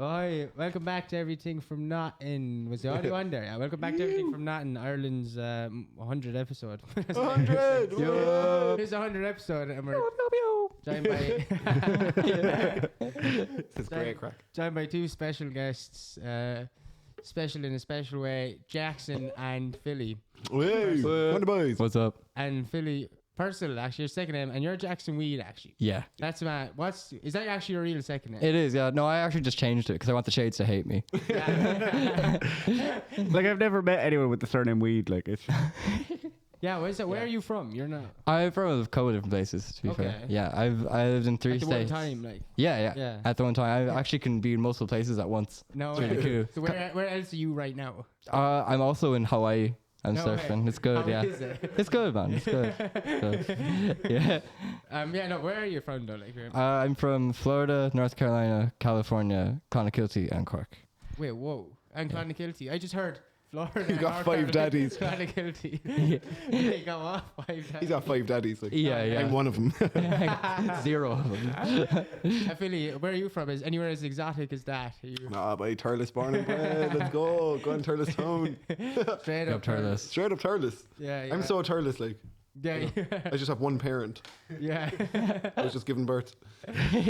Hi, welcome back to Everything from Notting. Was the audio on there? Yeah, welcome back to Everything from Notting, Ireland's 100 episode. 100! Here's a 100 episode, and we're joined by This is great crack. joined by two special guests, special in a special way, Jackson and Philly. Hey, one of the boys. What's up? And Philly Purcell, actually, your second name, and you're Jackson Weed, actually. Yeah. That's mad. Is that actually your real second name? It is, yeah. No, I actually just changed it because I want the shades to hate me. Like, I've never met anyone with the surname Weed. Like, it's. Yeah, where are you from? You're not. I'm from a couple of different places, to be fair. Yeah, I lived in 3 At the states. one time, like. Yeah. At the one time. I actually can be in multiple places at once. No It's really way. cool. So where else are you right now? I'm also in Hawaii. I'm No surfing. way. It's good, How yeah. is it? It's good, man. It's good. Yeah. Where are you from though? Like, I'm from Florida, North Carolina, California, Clonakilty, and Cork. wait, whoa, and Clonakilty. I just heard Florida. He's got 5 daddies. Clonakilty. He got what? 5 daddies. He's got 5 daddies. Like, Yeah. I'm one of them. 0 of them. Philly, where are you from? Is anywhere as exotic as that? Are you Nah, boy, Turles born and bred. Let's go. Go on Turles town. straight Up up Turles. Straight up Turles. Yeah. I'm so Turles, like. Yeah. I just have one parent. Yeah. I was just given birth.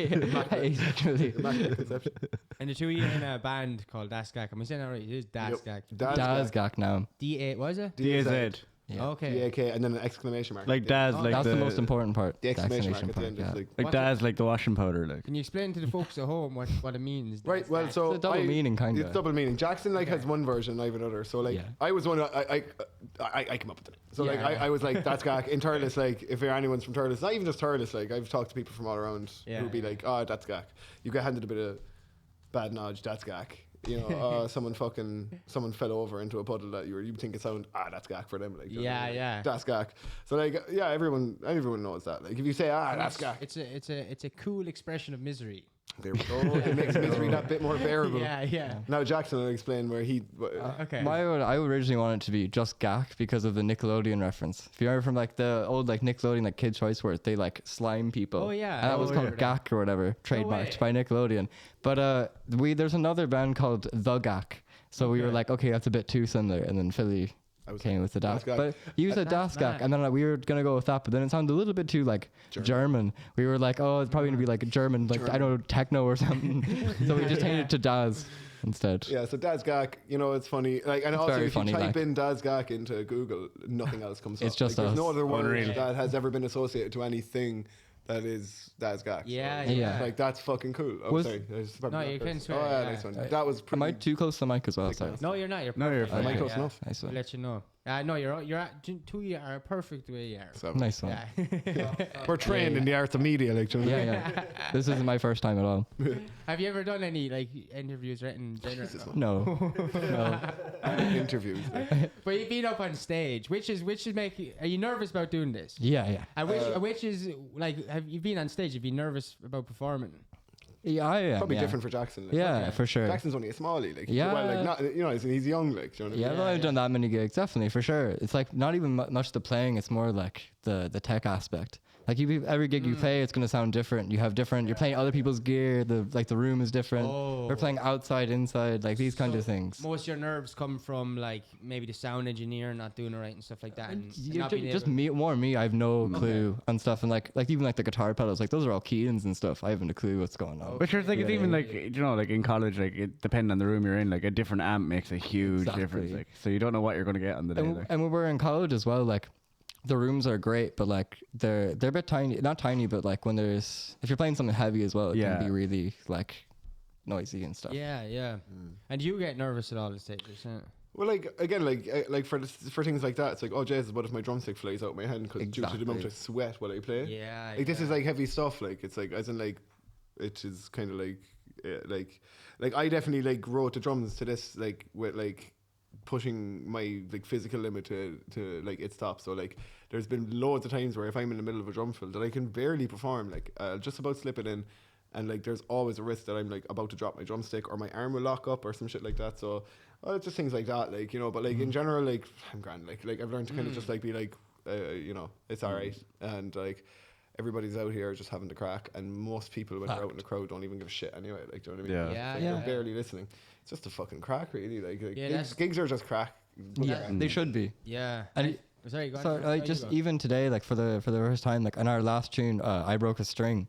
Exactly. Immaculate conception. And the two of you in a band called Daz Gak. Am I saying that right? It is Daz Gak. Daz Gak now. D-A, was it? DAZ. Yeah. Okay. D-A-K, and then an exclamation mark. Like Daz, Oh, like That's the most important part. The exclamation mark at the part, end. yeah. Is like, Like What's Daz, like the washing powder. Like. Can you explain to the folks at home what it means? right, Daz well, Gak? so It's a double meaning, kind It's of. double meaning. Jackson has one version, I have another. So like, Yeah. I was one. I came up with it. So like, Yeah. I was like, that's Gak in Turles. Like, if anyone's from Turles, not even just Turles. Like, I've talked to people from all around who'd be like, oh, that's Gak. You get handed a bit of bad knowledge. That's Gak. You know, someone fell over into a puddle that you think it sound that's Gak for them. Like, you know, Yeah. that's Gak. So like, yeah, everyone knows that. Like, if you say that's Gak, It's a cool expression of misery. there we go. It makes misery that bit more bearable. Yeah. Now Jackson will explain where he. Okay. I originally wanted it to be just Gak because of the Nickelodeon reference. If you remember from like the old like Nickelodeon like Kids Choice where they like slime people. Oh, yeah. And that was Oh, called yeah. Gak or whatever, trademarked way. by Nickelodeon. But there's another band called The Gak. So we were like, okay, that's a bit too similar, and then Philly came with the Das Das. Gak. But you said Das Gak, and then we were gonna go with that, but then it sounded a little bit too like German. We were like, oh, it's probably gonna be like German, like I don't know, techno or something. So we just changed it to Daz instead. Yeah, so Daz Gak, you know, it's funny. Like, and also very if funny, you type like. in Daz Gak into Google, nothing else comes up. It's just like, there's us. no other word Unreal. that has ever been associated to anything that is Daz Gak. Yeah, so, yeah. Like, that's fucking cool. Oh, Was- sorry. No, you can swear, Oh, yeah, yeah. nice one. That was pretty. Am I too close to the mic as well? Sorry. No, you're not. You're No, you're perfect. fine. Am I close enough? Nice I'll one. let you know. No, you're at two. You are perfect the way you are. So, Nice one. Yeah. we're trained in the arts of media, like, do you know what I mean? Yeah. This isn't my first time at all. Have you ever done any like interviews written? No. Interviews. Like. But you've been up on stage, which is make. Are you nervous about doing this? Yeah. And which is like, have you been on stage? Have you been nervous about performing? Yeah, I am. Probably yeah. different for Jackson. Like. Yeah, Okay. for sure. Jackson's only a smallie. Like, Yeah. Well, like, not, you know, he's young, like, do you know what I mean? Yeah, I've Yeah, only done that many gigs, definitely, for sure. It's like not even much the playing, it's more like the tech aspect. Like every gig you play, it's gonna sound different. You're playing other people's gear, the room is different. Oh. We're playing outside, inside, like these kind of So things. Most of your nerves come from like maybe the sound engineer not doing it right and stuff like that. And not being Just able- me, I have no clue on stuff, and like even like the guitar pedals, like those are all key-ins and stuff. I haven't a clue what's going on. But sure, it's like, it's Yeah, even yeah. like, you know, like in college, like, it depending on the room you're in, like a different amp makes a huge Exactly. difference. Like, so you don't know what you're going to get on the day. And, Like. and when we're in college as well, like the rooms are great, but like they're a bit tiny, not tiny, but like if you're playing something heavy as well, it Yeah. can be really like noisy and stuff. Yeah. And do you get nervous at all at stages? Huh? Well, like again, like for things like that, it's like, oh Jesus, what if my drumstick flies out my hand because due to the amount of sweat while I play? Yeah. Like this is like heavy stuff. Like it's like as in like it is kind of like I definitely like wrote the drums to this like with like pushing my like physical limit to like its top. So like there's been loads of times where if I'm in the middle of a drum fill that I can barely perform, like I'll just about slip it in. And like, there's always a risk that I'm like about to drop my drumstick or my arm will lock up or some shit like that. So, it's just things like that, like, you know. But like in general, like I'm grand. Like I've learned to kind of just like be like, you know, it's alright. And like, everybody's out here just having the crack, and most people when they're out in the crowd don't even give a shit anyway. Like, do you know what I mean? Yeah. Like, they're barely listening. It's just a fucking crack, really. Like gigs are just crack. Yeah, they should be. Yeah. And Sorry, go on. so like just even today, like for the first time, like on our last tune, I broke a string.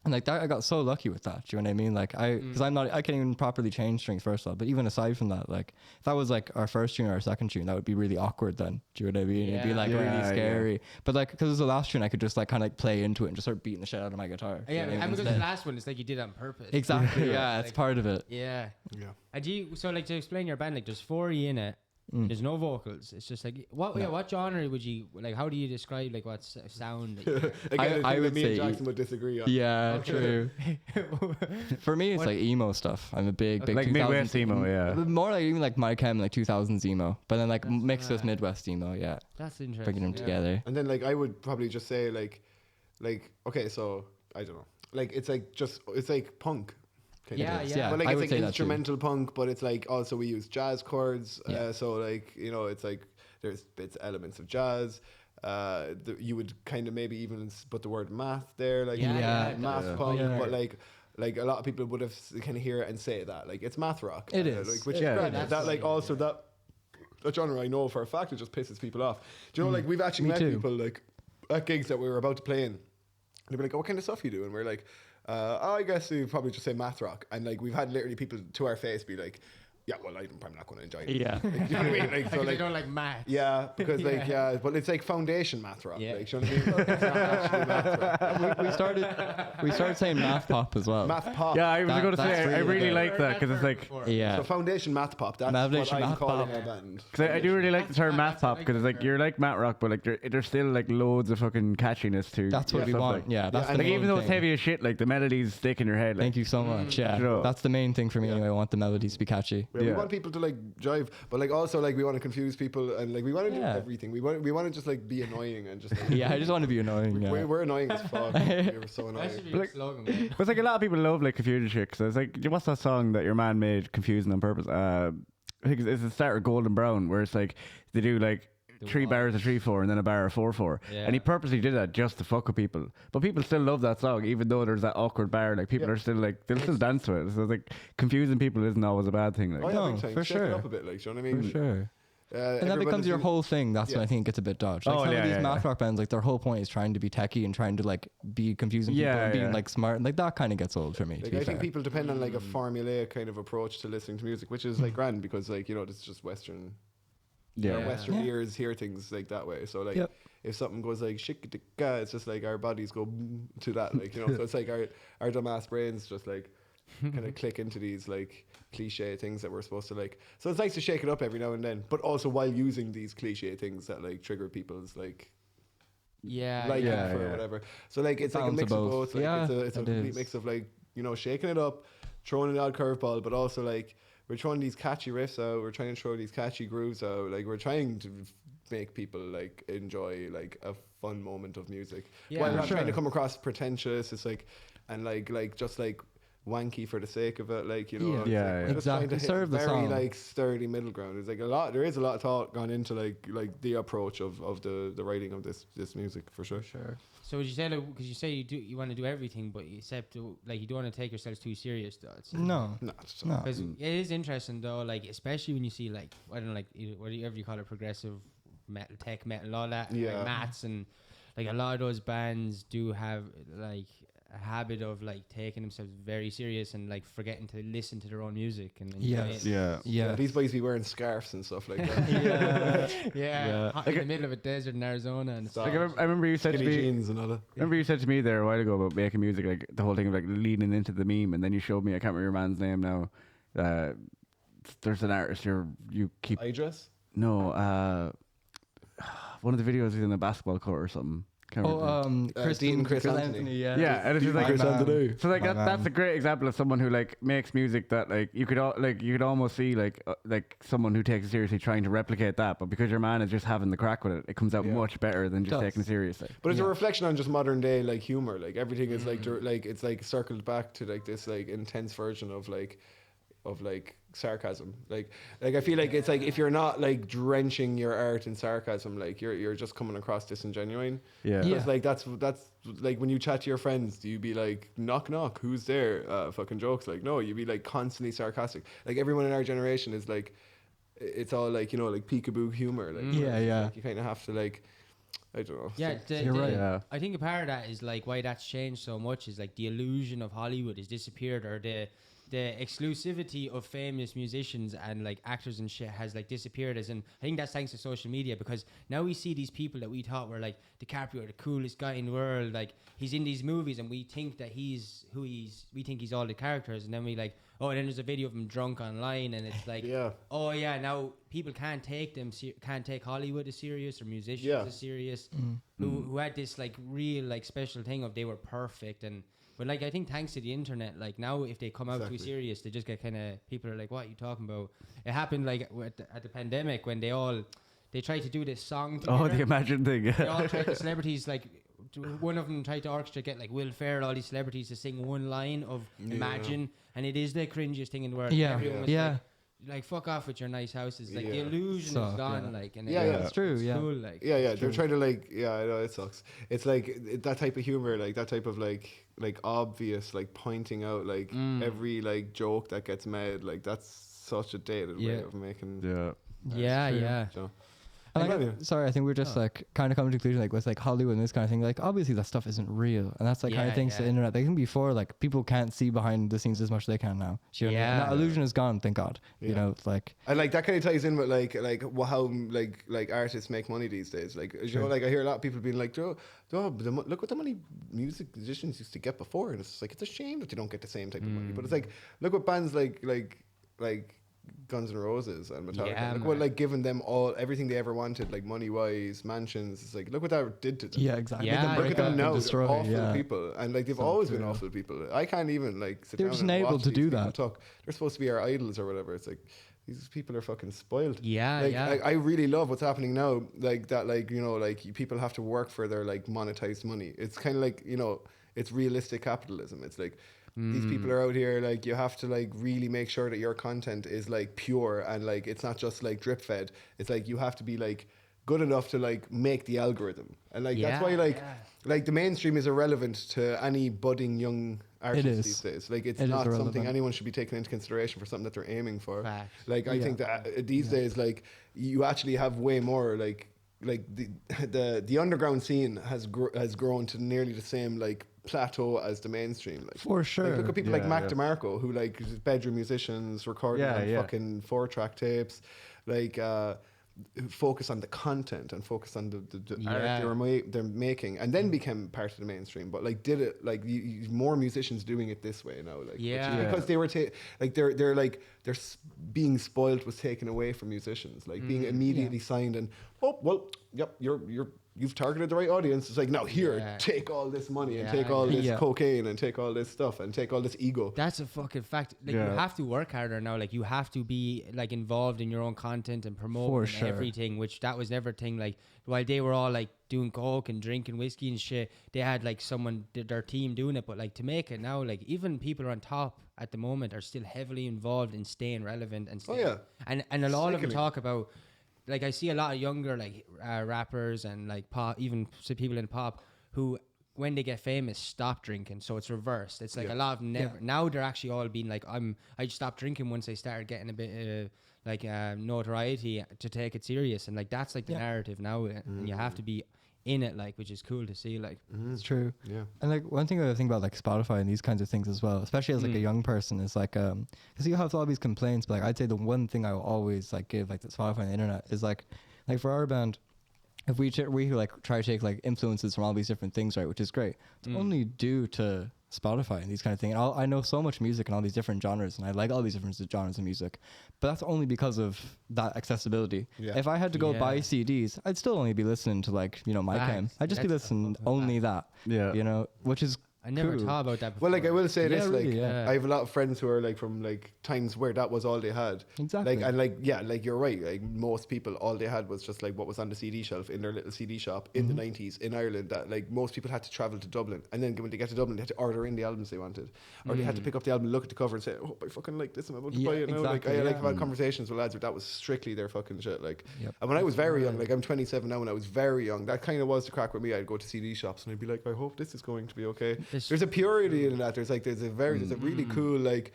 And like that, I got so lucky with that. Do you know what I mean? Like because I can't even properly change strings first of all. But even aside from that, like if that was like our first tune or our second tune, that would be really awkward. Then do you know what I mean? It'd be like really scary. But like because it was the last tune, I could just like kind of like play into it and just start beating the shit out of my guitar. Yeah, you know what I and mean? because the last one, it's like you did it on purpose. Exactly. Yeah, it's part of it. Yeah. Yeah. And so like to explain your band, like there's 4 of you in it. There's no vocals. It's just like what genre would you like? How do you describe like what sound? That Again, I would me say and Jackson would disagree on. Yeah, true. For me, it's like emo stuff. I'm a big Like 2000s Midwest emo, yeah. More like even like My Chem, like 2000s emo, but then like mixed with Midwest emo. Yeah, That's interesting. bringing them together. And then like I would probably just say like okay, so I don't know, like it's like punk. Kind of thing. Yeah, But like I it's would like say that too. instrumental punk, but it's like also we use jazz chords. Yeah. So like it's like there's elements of jazz. You would kind of maybe even put the word math there, like math punk. But like a lot of people would have kind of hear it and say that like it's math rock. It is. like, which is great. That like also that genre I know for a fact it just pisses people off. Do you know like we've actually met people like at gigs that we were about to play in. They'd be like, oh, what kind of stuff you do? And we're like, I guess we probably just say math rock. And like we've had literally people to our face be like, yeah, well, I'm probably not going to enjoy it. Yeah. Like, you know what I mean? Like, so They like, don't like math. yeah, because like but it's like foundation math rock. Yeah. Like, you know what I mean? It's not actually math rock. we started saying math pop as well. Math pop. Yeah, I was going to that's say, I really really good. like that because it's like, Yeah. So foundation math pop. That's Foundation what I'm math calling pop. our band. cause I do really like the term math pop because it's like you're like math rock, but like there's still like loads of fucking catchiness to. That's what we stuff want. Like. Yeah, that's the Like main even though it's thing. heavy as shit, like the melodies stick in your head. Like, Thank you so much. Yeah, Sure. that's the main thing for me. Anyway, I want the melodies to be catchy. Yeah, we want people to like jive, but like also like we want to confuse people and like we want to do everything. We want to just like be annoying and just like, Yeah, I just want to be annoying. Yeah. we're annoying as fuck. We're so That should annoying. be a slogan. Man. But it's like a lot of people love like confusion shit. So it's like, what's that song that your man made confusing on purpose? I think it's the start of Golden Brown, where it's like they do like 3 bars of 3/4 and then a bar of 4/4, and he purposely did that just to fuck with people. But people still love that song, even though there's that awkward bar. Like people are still like they'll still dance to it. So it's like confusing people isn't always a bad thing. Like Oh, yeah, No, big time. for Shake it sure. up a bit, like, do you know what I mean? For sure. And that everyone becomes is your in- whole thing. That's when I think it gets a bit dodged. Like Oh, some yeah, of these yeah, math yeah. rock bands, like their whole point is trying to be techie and trying to like be confusing people Yeah, and being yeah. like smart. Like that kind of gets old for me. Like, to be I fair. think people depend on like a formulaic kind of approach to listening to music, which is like grand because like it's just Western. yeah. Western ears hear things like that way. So like if something goes like shik-a-tika, it's just like our bodies go to that, like, you know. So it's like our dumbass brains just like kind of click into these like cliche things that we're supposed to like. So it's nice to shake it up every now and then, but also while using these cliche things that like trigger people's like liking for whatever. So like it's like a Balance mix of of both. both. Like Yeah, it's a it complete is. mix of like, shaking it up, throwing an odd curveball, but also like we're throwing these catchy riffs out, we're trying to throw these catchy grooves out, like we're trying to make people like enjoy like a fun moment of music while not trying to come across pretentious. It's like and like just like wanky for the sake of it, like, Yeah. it's Yeah, like yeah. just trying to Exactly. hit Serve the very song. like sturdy middle ground. It's like there is a lot of thought gone into like the approach of the writing of this music for sure. So would you say, because you say you want to do everything, but except like you don't want to take yourselves too serious, though? No. No, it's No. Because it is interesting though, like especially when you see like I don't know, like whatever you call it, progressive metal, tech metal, all that, Yeah. like mats, and like a lot of those bands do have like a habit of like taking themselves very serious and like forgetting to listen to their own music and enjoy Yes. it. Yeah. These boys be wearing scarves and stuff like that. Yeah, hot in the middle of a desert in Arizona and stuff. Like I remember you said to Skinny me, jeans and all that. remember you said to me there a while ago about making music, like the whole thing of like leaning into the meme, and then you showed me, I can't remember your man's name now. There's an artist you keep Idris? no one of the videos he's in a basketball court or something. Can't remember. Dean Chris Anthony. Yeah. Yeah, and it's just like Chris Anthony. so like My that's man. a great example of someone who like makes music that like you could almost see like someone who takes it seriously trying to replicate that, but because your man is just having the crack with it, it comes out much better than just does. taking it seriously. But it's a reflection on just modern day like humor. Like everything is like it's like circled back to like this like intense version of like sarcasm. Like I feel like it's like if you're not like drenching your art in sarcasm, like you're just coming across disingenuine. Yeah. Because like that's like when you chat to your friends, do you be like knock knock, who's there? Fucking jokes. Like no, you be like constantly sarcastic. Like everyone in our generation is like, it's all like, you know, like peekaboo humor. Like like you kind of have to like, I don't know. Yeah, You're right. Yeah. I think a part of that is like why that's changed so much is like the illusion of Hollywood has disappeared, or the exclusivity of famous musicians and like actors and shit has like disappeared. As in, I think that's thanks to social media, because now we see these people that we thought were like DiCaprio, the coolest guy in the world, like he's in these movies and we think that he's who we think he's all the characters, and then we like, oh, and then there's a video of him drunk online, and it's like, oh yeah, now people can't take can't take Hollywood as serious, or musicians as serious, who had this like real like special thing of they were perfect. And but like I think thanks to the internet, like now if they come out too serious, they just get kind of, people are like, what are you talking about? It happened like at the pandemic when they tried to do this song together. Oh, the Imagine thing. They all tried, the celebrities, like one of them tried to orchestrate, get like Will Ferrell, all these celebrities to sing one line of Imagine, and it is the cringiest thing in the world. Everyone was like fuck off with your nice houses. Like the illusion is gone. Like, and it's true. It's Yeah, cool, like they're trying to like, I know it sucks. It's like that type of humor, like that type of like obvious, like pointing out like every like joke that gets made. Like that's such a dated way of making. So. Sorry, I think we're just like kind of coming to the conclusion, like with like Hollywood and this kind of thing, like obviously that stuff isn't real, and that's like kind of things the internet. They can before, like people can't see behind the scenes as much as they can now. You know what I mean? And that illusion is gone, thank God. You know, it's like, and like that kind of ties in with like how like artists make money these days. Like you know, like I hear a lot of people being like, look what the money music musicians used to get before, and it's like it's a shame that they don't get the same type of money. But it's like, look what bands like Guns N' Roses and Metallica. Look what like giving them everything they ever wanted, like money wise, mansions. It's like, look what that did to them. Yeah, exactly. Look at them now, they're awful people, and like they've always been awful people. I can't even like sit down and able watch to these do people that. talk. They're supposed to be our idols or whatever. It's like these people are fucking spoiled. I really love what's happening now. Like that, like you know, like people have to work for their like monetized money. It's kind of like, you know, it's realistic capitalism. It's like, these people are out here, like you have to like really make sure that your content is like pure and like it's not just like drip fed. It's like you have to be like good enough to like make the algorithm, and like that's why like the mainstream is irrelevant to any budding young artist these days. Like it's not something anyone should be taking into consideration for something that they're aiming for. Like I think that these days, like you actually have way more like the underground scene has grown to nearly the same like plateau as the mainstream, like for sure. Like, look at people like Mac DeMarco, who like is bedroom musicians recording on fucking 4-track tapes, like focus on the content and focus on the art they're making, and then became part of the mainstream. But like did it like more musicians doing it this way now, like because they were they're being spoiled was taken away from musicians, like being immediately signed and you've targeted the right audience. It's like, now here, take all this money and take all this cocaine and take all this stuff and take all this ego. That's a fucking fact. Like you have to work harder now. Like you have to be like involved in your own content and promote everything, which that was never a thing. Like while they were all like doing coke and drinking whiskey and shit, they had like their team doing it. But like to make it now, like even people on top at the moment are still heavily involved in staying relevant and and a lot of them talk about. Like I see a lot of younger like rappers and like pop, even people in pop who when they get famous stop drinking. So it's reversed. It's like a lot of now they're actually all being like, I stopped drinking once I started getting a bit notoriety to take it serious, and like that's like the narrative now, and you have to be in it, like, which is cool to see, like. It's true. And like one thing I think about like Spotify and these kinds of things as well, especially as like a young person, is like because you have all these complaints, but like I'd say the one thing I will always like give like the Spotify and the internet is like for our band, if we like try to take like influences from all these different things, right, which is great, it's only due to Spotify and these kind of things. And I know so much music and all these different genres, and I like all these different genres of music, but that's only because of that accessibility. If I had to go buy CDs, I'd still only be listening to like, you know, my Chem. I'd just be listening only that. You know, which is I never Cool. thought about that before. Well, like I will say Yeah, this, really, like yeah. I have a lot of friends who are like from like times where that was all they had. Exactly. Like and like yeah, like you're right. Like most people, all they had was just like what was on the CD shelf in their little CD shop in the '90s in Ireland. That like most people had to travel to Dublin, and then when they get to Dublin, they had to order in the albums they wanted, or they had to pick up the album, look at the cover, and say, "Oh, I fucking like this. I'm about to Yeah, buy it now." Like exactly, I like yeah. have had conversations with lads where that was strictly their fucking shit. Like, Yep. and when I was very young, like I'm 27 now, when I was very young, that kind of was the crack with me. I'd go to CD shops and I'd be like, I hope this is going to be okay. There's a purity in that. There's a really cool like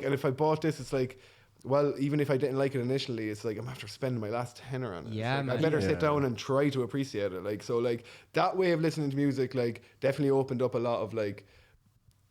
and if I bought this, it's like, well, even if I didn't like it initially, it's like I'm after spending my last tenner on it. Yeah, It's like, man. I better Yeah. sit down and try to appreciate it. Like so, like that way of listening to music, like definitely opened up a lot of like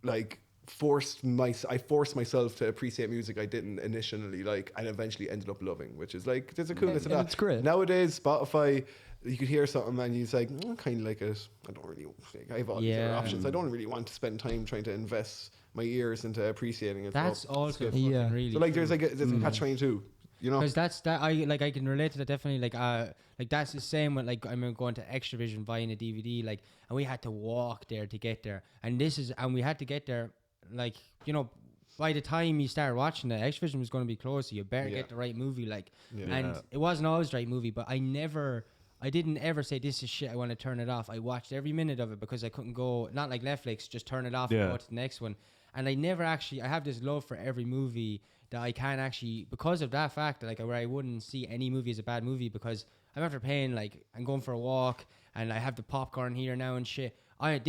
I forced myself to appreciate music I didn't initially like, and eventually ended up loving, which is like there's a coolness in and that. it's great. Nowadays, Spotify, you could hear something and you're like, I kind of like it. I don't really. Like, I have all these other Yeah. options. I don't really want to spend time trying to invest my ears into appreciating it. That's So- also skip. fucking Yeah. really. So like, there's a catch 22. You know. Because that's that I can relate to that definitely. Like that's the same when like I remember going to Extravision buying a DVD, like, and we had to walk there to get there, and we had to get there like, you know, by the time you start watching it, Extravision was going to be closed, so you better Yeah. get the right movie, like. Yeah. And it wasn't always the right movie, but I didn't ever say this is shit, I want to turn it off. I watched every minute of it because I couldn't go, not like Netflix, just turn it off and Yeah. go to the next one. And I have this love for every movie that I can actually, because of that fact, like where I wouldn't see any movie as a bad movie, because I'm after paying, like I'm going for a walk and I have the popcorn here now and shit. I'm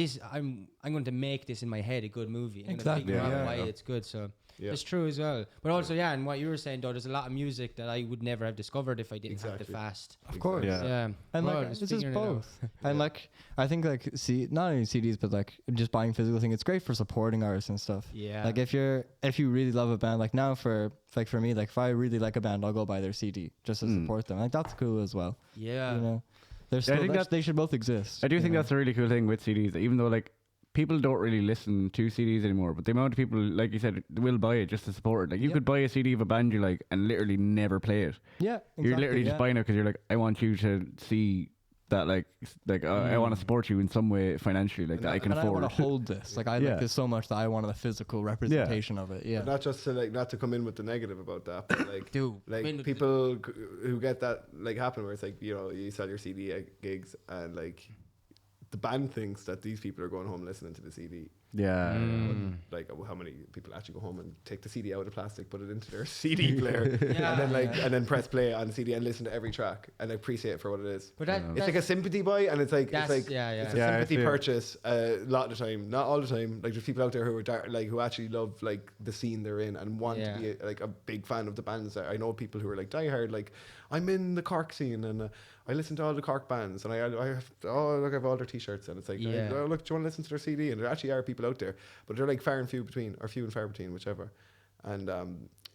going to make this in my head a good movie. I'm Exactly, going to figure yeah. out why it's good. So Yeah. it's true as well. But also, yeah, and what you were saying though, there's a lot of music that I would never have discovered if I didn't have the Exactly. fast. Of course. Yeah. Yeah. And Well, like it's this is figuring it out. both. And like I think like not only CDs but like just buying physical thing. It's great for supporting artists and stuff. Yeah. Like if you really love a band, like now for me, like if I really like a band, I'll go buy their CD just to support them. Like that's cool as well. Yeah. You know, they're I still think they should both exist. I do you think know? that's a really cool thing with CDs, even though like people don't really listen to CDs anymore, but the amount of people, like you said, will buy it just to support it. Like you Yeah. could buy a CD of a band you like and literally never play it. Yeah, exactly, You're literally just yeah. buying it because you're like, I want you to see that I want to support you in some way financially, like that I can and I afford. want to hold this. Like I Yeah. like this so much that I wanted a physical representation of it. Yeah. But not just to like not to come in with the negative about that, but like Do. Come in like with people who get that like happen where it's like, you know, you sell your CD at gigs and like the band thinks that these people are going home listening to the CD. Yeah. Like how many people actually go home and take the CD out of the plastic, put it into their CD player, Yeah. and then press play on the CD and listen to every track and appreciate it for what it is. But that, It's like a sympathy buy, and it's like That's- it's yeah. a Yeah, I sympathy see it. purchase a lot of the time, not all the time. Like there's people out there who are like who actually love like the scene they're in and want to be like a big fan of the bands. I know people who are like diehard, like I'm in the Cork scene and I listen to all the Cork bands and I have all their t-shirts and it's like Yeah. oh, look, do you want to listen to their CD? And there actually are people out there, but they're like few and far between, whichever. And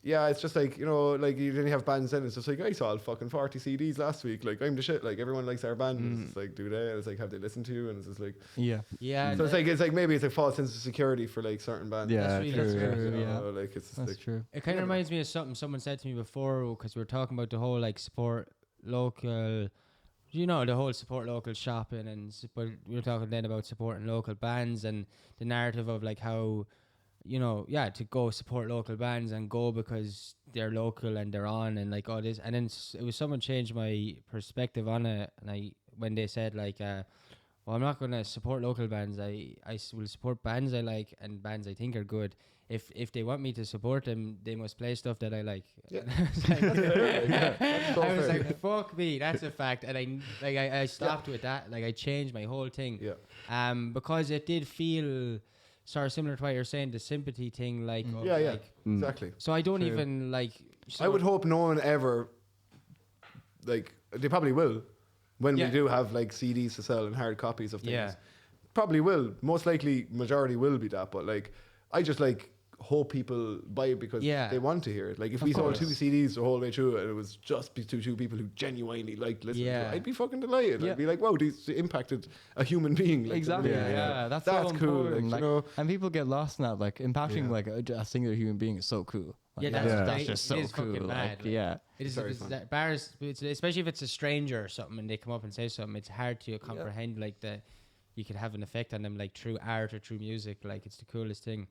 yeah, it's just like, you know, like you didn't have bands then. It's just like I saw fucking 40 CDs last week. Like I'm the shit. Like everyone likes our band. And it's just like, do they? And it's like, have they listened to you? And it's just like, Yeah. Yeah. so it's like maybe it's a false sense of security for like certain bands. Yeah, That's really True, true. yeah. Like it's just That's like, true. It kind of reminds me of something someone said to me before, because we were talking about the whole like support local, you know, the whole support local shopping, and but we were talking then about supporting local bands and the narrative of like how, you know, yeah, to go support local bands and go because they're local and they're on and like all this. And then it was someone changed my perspective on it, and when they said like, well, I'm not gonna support local bands. I will support bands I like and bands I think are good. If they want me to support them, they must play stuff that I like. Yeah. I was like, fuck me, that's a fact. And I stopped with that. Like I changed my whole thing. yeah. Because it did feel sort of similar to what you're saying, the sympathy thing, like of, Yeah, yeah. like, Exactly. so I don't True. even like. I would hope no one ever, like, they probably will when Yeah. we do have like CDs to sell and hard copies of things. Yeah. Probably will. Most likely, majority will be that. But like, I just like hope people buy it because Yeah. they want to hear it. Like, if Of we sold course. 2 CDs the whole way through and it was just two people who genuinely liked listening to Yeah. it, I'd be fucking delighted. Yeah. I'd be like, wow, these impacted a human being. Like, Exactly. yeah. Yeah. That's That's so cool. important. Like, Like, you know, and people get lost in that. Like impacting Yeah. like a singular human being is so cool. Like, Yeah, that's that's just it so is fucking cool. mad, Like, like- yeah. It is Very it's fun. that especially if it's a stranger or something and they come up and say something. It's hard to comprehend like the you could have an effect on them, like through art or through music. Like it's the coolest thing.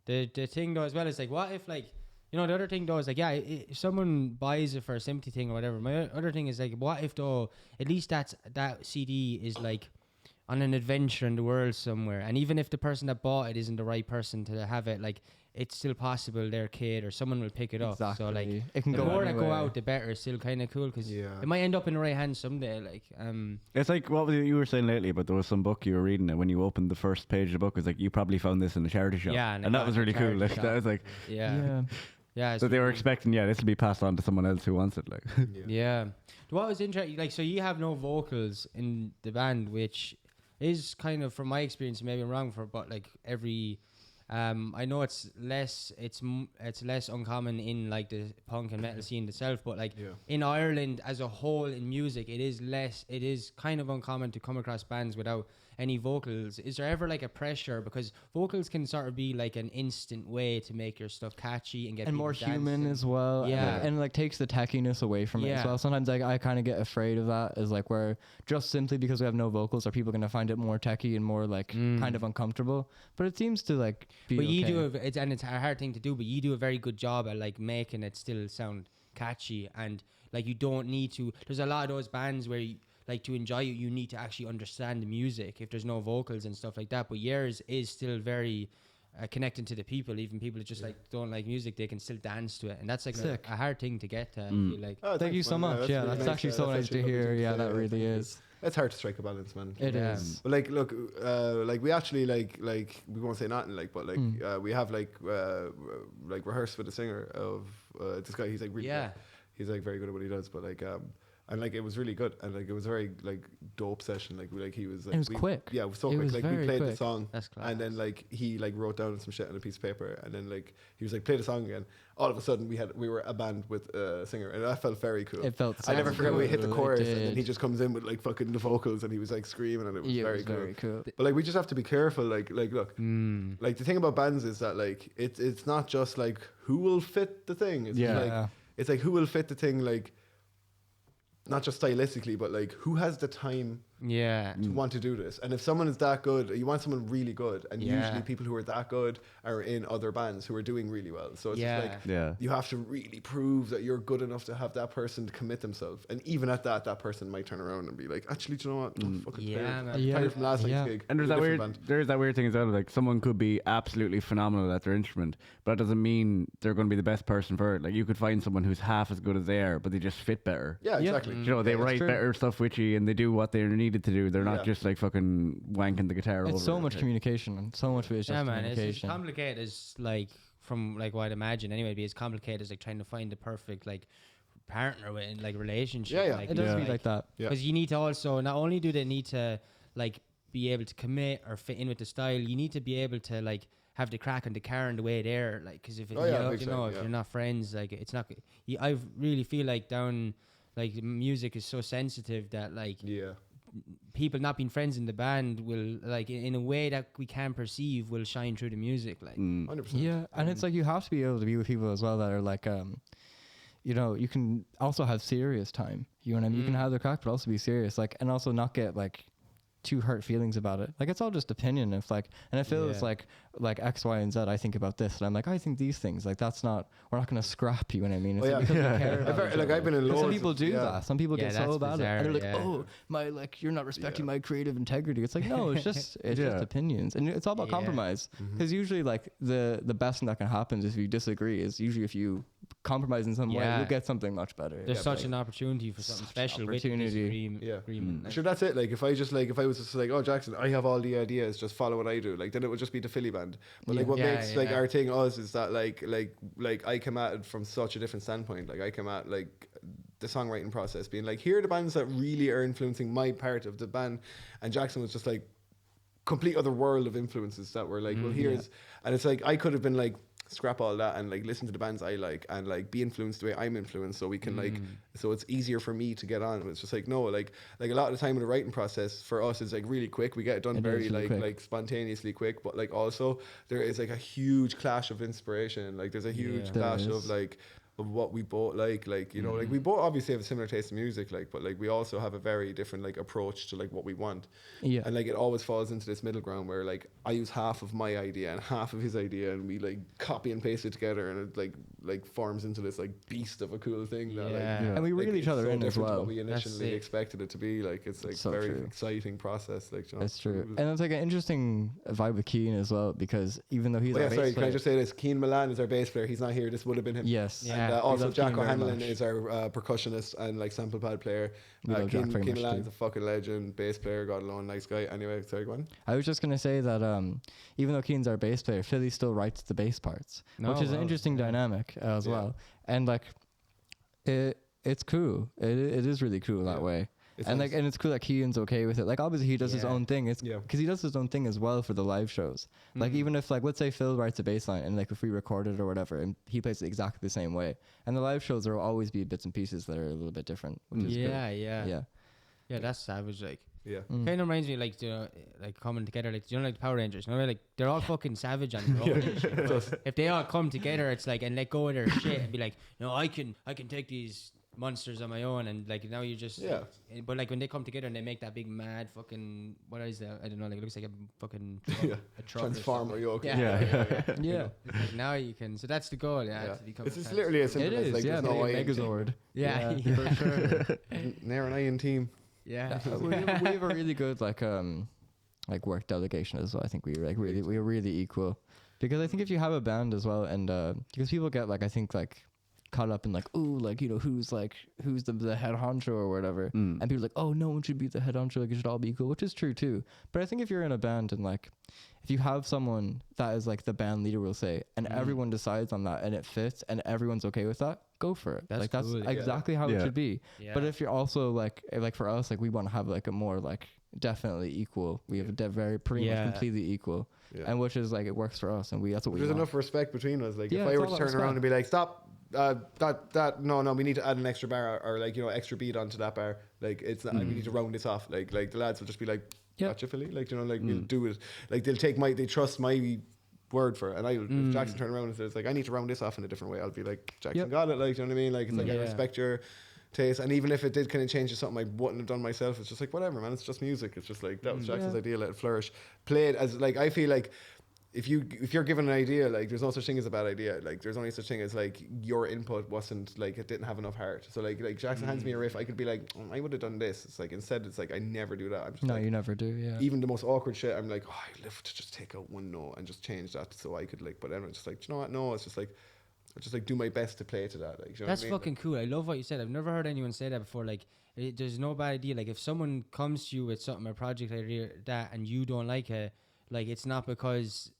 The thing though as well is like, what if like, you know, the other thing though is like, yeah, if someone buys it for a sympathy thing or whatever. My other thing is like, what if though at least that CD is like on an adventure in the world somewhere, and even if the person that bought it isn't the right person to have it, like it's still possible their kid or someone will pick it up. So like, it can the go more that go anywhere. out, the better. It's still kind of cool because Yeah. it might end up in the right hands someday. Like, It's like what was it you were saying lately, but there was some book you were reading, and when you opened the first page of the book, it was like you probably found this in a charity shop. Yeah, and and that it was got really in a cool. charity Like shop. that was like, yeah. so they were expecting, this will be passed on to someone else who wants it. Like, Yeah. What was interesting, like, so you have no vocals in the band, which is kind of, from my experience, maybe I'm wrong but like every, I know it's less uncommon in like the punk and metal scene itself, but like in Ireland as a whole in music, it is kind of uncommon to come across bands without any vocals. Is there ever like a pressure, because vocals can sort of be like an instant way to make your stuff catchy and get and people more human dancing. as well, Yeah. and like takes the tackiness away from it as Yeah. well. Sometimes I kind of get afraid of that, is like where just simply because we have no vocals, are people going to find it more techy and more like kind of uncomfortable? But it seems to like be But you okay. do it's a hard thing to do, but you do a very good job at like making it still sound catchy, and like you don't need to. There's a lot of those bands where like to enjoy it, you need to actually understand the music if there's no vocals and stuff like that. But yours is still very connecting to the people. Even people that just like don't like music, they can still dance to it, and that's like Sick. a hard thing to get to. I feel like. Oh, Thank you thanks, so man. much. Yeah, That's really actually nice. so That's nice actually to lovely hear. to Yeah, say, that really thank you. is. It's hard to strike a balance, man. It Yeah. is. But like, look, like we actually like we won't say nothing, like, but like we have like rehearsed with a singer of this guy. He's like really Yeah. good. He's like very good at what he does, but like and like it was really good, and like it was a very like dope session. Like he was like, It was quick. Yeah, it was so It quick. was Like we very played the quick. song, That's class. and then like he like wrote down some shit on a piece of paper, and then like he was like play the song again. All of a sudden we were a band with a singer, and that felt very cool. It felt I never so forget we hit the cool. It chorus, and then did. he just comes in with like fucking the vocals, and he was like screaming, and it was Yeah, very it was very cool. But like we just have to be careful. Like look, like the thing about bands is that like it's not just like who will fit the thing. It's Yeah. like it's like who will fit the thing, like not just stylistically, but like who has the time Yeah. to want to do this. And if someone is that good, you want someone really good, and Yeah. usually people who are that good are in other bands who are doing really well. So it's just like Yeah. you have to really prove that you're good enough to have that person to commit themselves. And even at that person might turn around and be like, actually, do you know what? I'm fucking Yeah, tired. man. I'm Yeah. tired from last night's Yeah. gig. And there's With a that weird, different band. there's that weird thing as well. Like someone could be absolutely phenomenal at their instrument, but that doesn't mean they're going to be the best person for it. Like you could find someone who's half as good as they are, but they just fit better. Yeah, Yeah. exactly. You know, they Yeah, it's write true. better stuff with you, and they do what they're needed to do. They're not Yeah. just like fucking wanking the guitar over. It's so it. much Like, communication, and so much of it is Yeah, just man, it's as communication. complicated as like from like what I'd imagine anyway. It'd be as complicated as like trying to find the perfect like partner with like relationship. Yeah, yeah. Like, It does Yeah. be like that. Yeah. because you need to also, not only do they need to like be able to commit or fit in with the style, you need to be able to like have the crack on the car and the way there. Like, because if it, Oh, yeah, you big know, time, if yeah. you're not friends, like it's not. I really feel like down like music is so sensitive that like Yeah. people not being friends in the band will like in a way that we can perceive will shine through the music. Like 100%. Yeah, and it's like you have to be able to be with people as well that are like, you know, you can also have serious time. You know what I mean? You can have the crack, but also be serious. Like, and also not get like too hurt feelings about it. Like, it's all just opinion. If like, and I feel it's Yeah. like X, Y, and Z. I think about this, and I'm like, I think these things. Like, that's not. We're not gonna scrap. You know what I mean? It's Oh, like yeah. because we Yeah. care I've about heard- each like, other. I've been in 'Cause some loads people of- do yeah. that. Some people Yeah, get that's so about it, and they're like, bizarre, yeah. oh, my like you're not respecting Yeah. my creative integrity. It's like no, it's just Yeah. opinions, and it's all about Yeah. compromise. Mm-hmm. Because usually, like the best thing that can happen is if you disagree. Is usually if you compromise in some way, Yeah. you'll get something much better. there's Yeah, such like- an opportunity for something Such special opportunity. with disagreement. Yeah. Agreement. Like, Sure, that's it. Like if I was just like, oh Jackson, I have all the ideas, just follow what I do. Like then it would just be the Philly band. But like Yeah. what Yeah, makes like yeah. our thing us is that like I come at it from such a different standpoint. Like I come at like the songwriting process being like, here are the bands that really are influencing my part of the band, and Jackson was just like complete other world of influences that were like, well here's, and it's like I could have been like scrap all that and like listen to the bands I like and like be influenced the way I'm influenced, so we can like so it's easier for me to get on. It's just like no, like a lot of the time in the writing process for us is like really quick. We get it done It very is really like quick. spontaneously quick, but like also there is like a huge clash of inspiration. Like there's a huge Yeah. There clash is. of like of what we both like, you know, like we both obviously have a similar taste in music, like, but like we also have a very different like approach to like what we want. Yeah. And like it always falls into this middle ground where like I use half of my idea and half of his idea, and we like copy and paste it together, and it like forms into this like beast of a cool thing that like, And we reel like, each it's other so in as different to well. what we That's initially sick. expected it to be. Like it's like So very true. exciting process. Like, you know, That's true. And it's like an interesting vibe with Keen as well, because even though he's Oh, our yeah, bass sorry, can I player- just say this? Keen Milan is our bass player. He's not here. This would have been him. Yes. Yeah. And We also love Jack Keen very O'Hanlon much. is our percussionist and like sample pad player. We love Jack very Keen much Milan's too. a fucking legend, bass player, God alone, nice guy. Anyway, sorry, go on. I was just gonna say that even though Keen's our bass player, Philly still writes the bass parts, which is an interesting dynamic as Yeah. well. And like, it's cool. It is really cool that way. It's And nice. like, and it's cool that Keane's okay with it. Like, obviously he does his Yeah. own thing. It's Yeah. because he does his own thing as well for the live shows. Like, even if like, let's say Phil writes a bass line and like if we record it or whatever, and he plays it exactly the same way. And the live shows there will always be bits and pieces that are a little bit different, which is Yeah, cool. yeah, Yeah. yeah. That's savage. Like, Yeah. kind of reminds me like, you know, like coming together, like, you know, like the Power Rangers. You know, like they're all fucking savage on their own. and shit, but if they all come together, it's like and let go of their shit and be like, no, I can take these monsters on my own, and like now you just Yeah. But like when they come together and they make that big mad fucking what is that? I don't know. Like it looks like a fucking Yeah. a truck or Transformer something. yoke. Yeah. Yeah. Like now you can. So that's the goal. Yeah. Yeah. To become It's a just trans- literally as It simple as is, like yeah, there's no make a I in team. Megazord. Yeah. for sure. Near an I in team. Yeah. we have a really good like work delegation as well. I think we're really equal, because I think if you have a band as well, and because people get like I think like caught up in like, ooh, like, you know, who's the head honcho or whatever, and people are like, oh, no one should be the head honcho, like it should all be equal, which is true too. But I think if you're in a band and like if you have someone that is like the band leader, we'll say, and everyone decides on that and it fits and everyone's okay with that, go for it. That's like that's cool, yeah. exactly how it Yeah. should be. Yeah. But if you're also like for us, like we want to have like a more like definitely equal. We have a very pretty much completely equal, Yeah. and which is like it works for us, and that's what we There's want. enough respect between us. Like Yeah, if I it's were all to about turn around respect. and be like, stop. No, we need to add an extra bar or like, you know, extra beat onto that bar. Like it's not, we need to round this off. Like the lads will just be like, Yeah. gotcha, Philly. Like, you know, like we'll do it. Like they trust my word for it. And if Jackson turn around and says like, I need to round this off in a different way, I'll be like, Jackson Yep. got it. Like, you know what I mean? Like it's like I Yeah. respect your taste. And even if it did kind of change to something I wouldn't have done myself, it's just like whatever, man. It's just music. It's just like that was Jackson's idea. Let it flourish. Play it as like I feel like. If you're given an idea, like there's no such thing as a bad idea. Like there's only such thing as like your input wasn't like it didn't have enough heart. So like Jackson hands me a riff, I could be like, I would have done this. It's like instead it's like I never do that. I'm just No, like, you never do. Yeah. even the most awkward shit, I'm like, I'd love to just take out one note and just change that so I could like. But then I'm just like, you know what? No, it's just like I just like do my best to play to that. Like, you know That's what I mean? fucking cool. I love what you said. I've never heard anyone say that before. Like, there's no bad idea. Like, if someone comes to you with something, a project idea that, and you don't like it, like, it's not because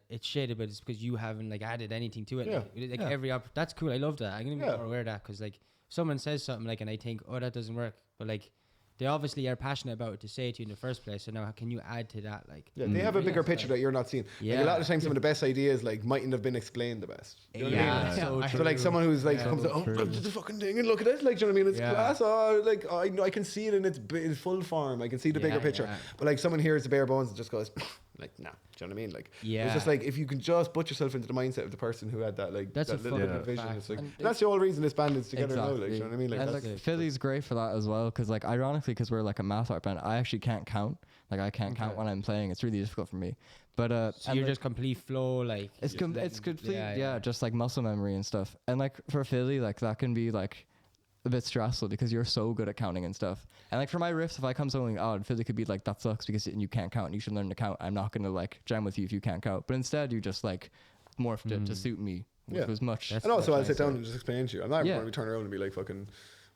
it's shit, but it's because you haven't like added anything to it. Yeah. Like every that's cool. I love that. I'm gonna be Yeah. more aware of that because like if someone says something like, and I think, oh, that doesn't work, but like they obviously are passionate about it to say it to you in the first place. So now, can you add to that? Like, Yeah, they have a bigger picture that you're not seeing. Like a lot of times, some of the best ideas like mightn't have been explained the best. You know what I mean? so So like someone who's like Yeah. comes, So look at the fucking thing and look at it, like, do you know what I mean? It's Yeah. class. Oh, like I know I can see it in its full form. I can see the bigger picture. Yeah. But like someone hears the bare bones and just goes, like, nah. Do you know what I mean? Like, Yeah. it's just like if you can just put yourself into the mindset of the person who had that, like, That's that a little bit fucking of vision. fact. It's like And that's the whole reason this band is together Exactly. now. Like, do you know what I mean? Like, and that's like Philly's great for that as well, because like ironically, because we're like a math art band, I actually can't count. Like I can't count when I'm playing. It's really difficult for me. But so and you're like, just complete flow, like it's complete Yeah. just like muscle memory and stuff. And like for Philly, like that can be like a bit stressful because you're so good at counting and stuff. And like for my riffs, if I come something odd, Philly could be like, that sucks because you can't count and you should learn to count. I'm not gonna like jam with you if you can't count. But instead you just like morphed it to suit me, which Yeah. was much. And also, I'll much sit down nicer. and just explain to you. I'm not Yeah. going to turn around and be like, fucking,